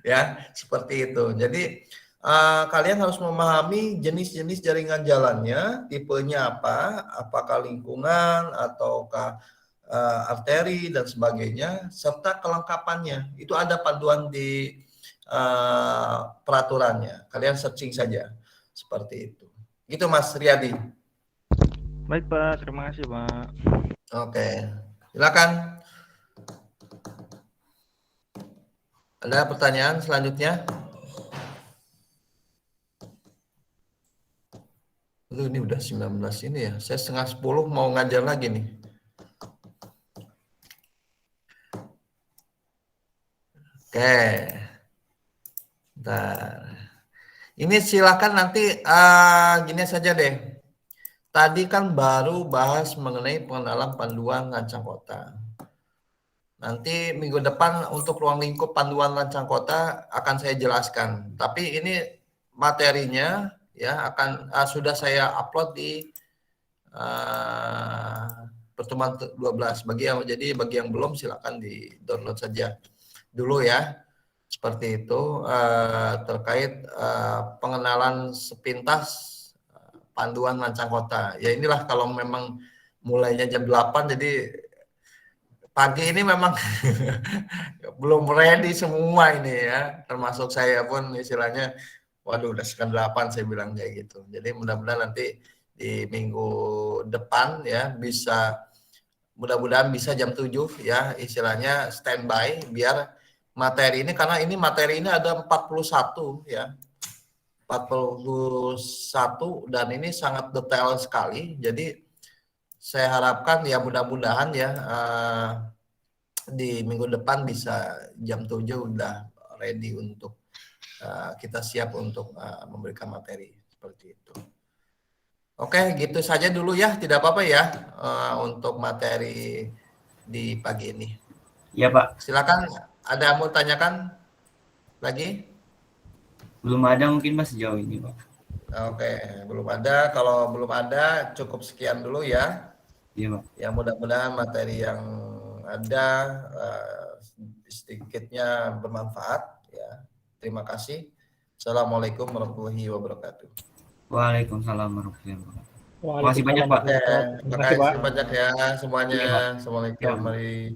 [SPEAKER 1] Ya, seperti itu. Jadi kalian harus memahami jenis-jenis jaringan jalannya, tipenya apa, apakah lingkungan ataukah arteri dan sebagainya, serta kelengkapannya. Itu ada panduan di peraturannya. Kalian searching saja seperti itu. Gitu Mas Riyadi.
[SPEAKER 5] Baik Pak, terima kasih Pak.
[SPEAKER 1] Oke, silakan. Ada pertanyaan selanjutnya? Ini udah 19 ini ya. Saya 9:30 mau ngajar lagi nih. Oke. Bentar. Ini silakan nanti gini saja deh. Tadi kan baru bahas mengenai pengenalan panduan rancang kota. Nanti minggu depan untuk ruang lingkup panduan rancang kota akan saya jelaskan. Tapi ini materinya ya akan sudah saya upload di pertemuan 12. Bagi yang belum silakan di-download saja dulu ya. Seperti itu terkait pengenalan sepintas panduan rancang kota. Ya inilah kalau memang mulainya jam 8 jadi pagi ini memang belum ready semua ini ya, termasuk saya pun istilahnya, waduh udah setengah 8 saya bilang kayak gitu. Jadi mudah-mudahan nanti di minggu depan ya mudah-mudahan bisa jam 7 ya istilahnya standby biar materi ini, karena ini materi ini ada 41 ya. 41 dan ini sangat detail sekali. Jadi saya harapkan ya mudah-mudahan ya di minggu depan bisa jam 7 udah ready untuk kita siap untuk memberikan materi seperti itu. Oke, gitu saja dulu ya, tidak apa-apa ya untuk materi di pagi ini.
[SPEAKER 3] Ya Pak.
[SPEAKER 1] Silakan, ada mau tanyakan lagi?
[SPEAKER 3] Belum ada mungkin Mas sejauh ini Pak.
[SPEAKER 1] Oke, belum ada. Kalau belum ada, cukup sekian dulu ya.
[SPEAKER 3] Iya Pak.
[SPEAKER 1] Ya mudah-mudahan materi yang ada sedikitnya bermanfaat ya. Terima kasih. Assalamualaikum warahmatullahi wabarakatuh.
[SPEAKER 3] Waalaikumsalam warahmatullahi wabarakatuh.
[SPEAKER 6] Waalaikumsalam
[SPEAKER 3] Terima kasih banyak Pak.
[SPEAKER 1] Terima kasih banyak ya semuanya.
[SPEAKER 3] Iya, Pak.
[SPEAKER 1] Assalamualaikum.
[SPEAKER 3] Ya.
[SPEAKER 1] Mari.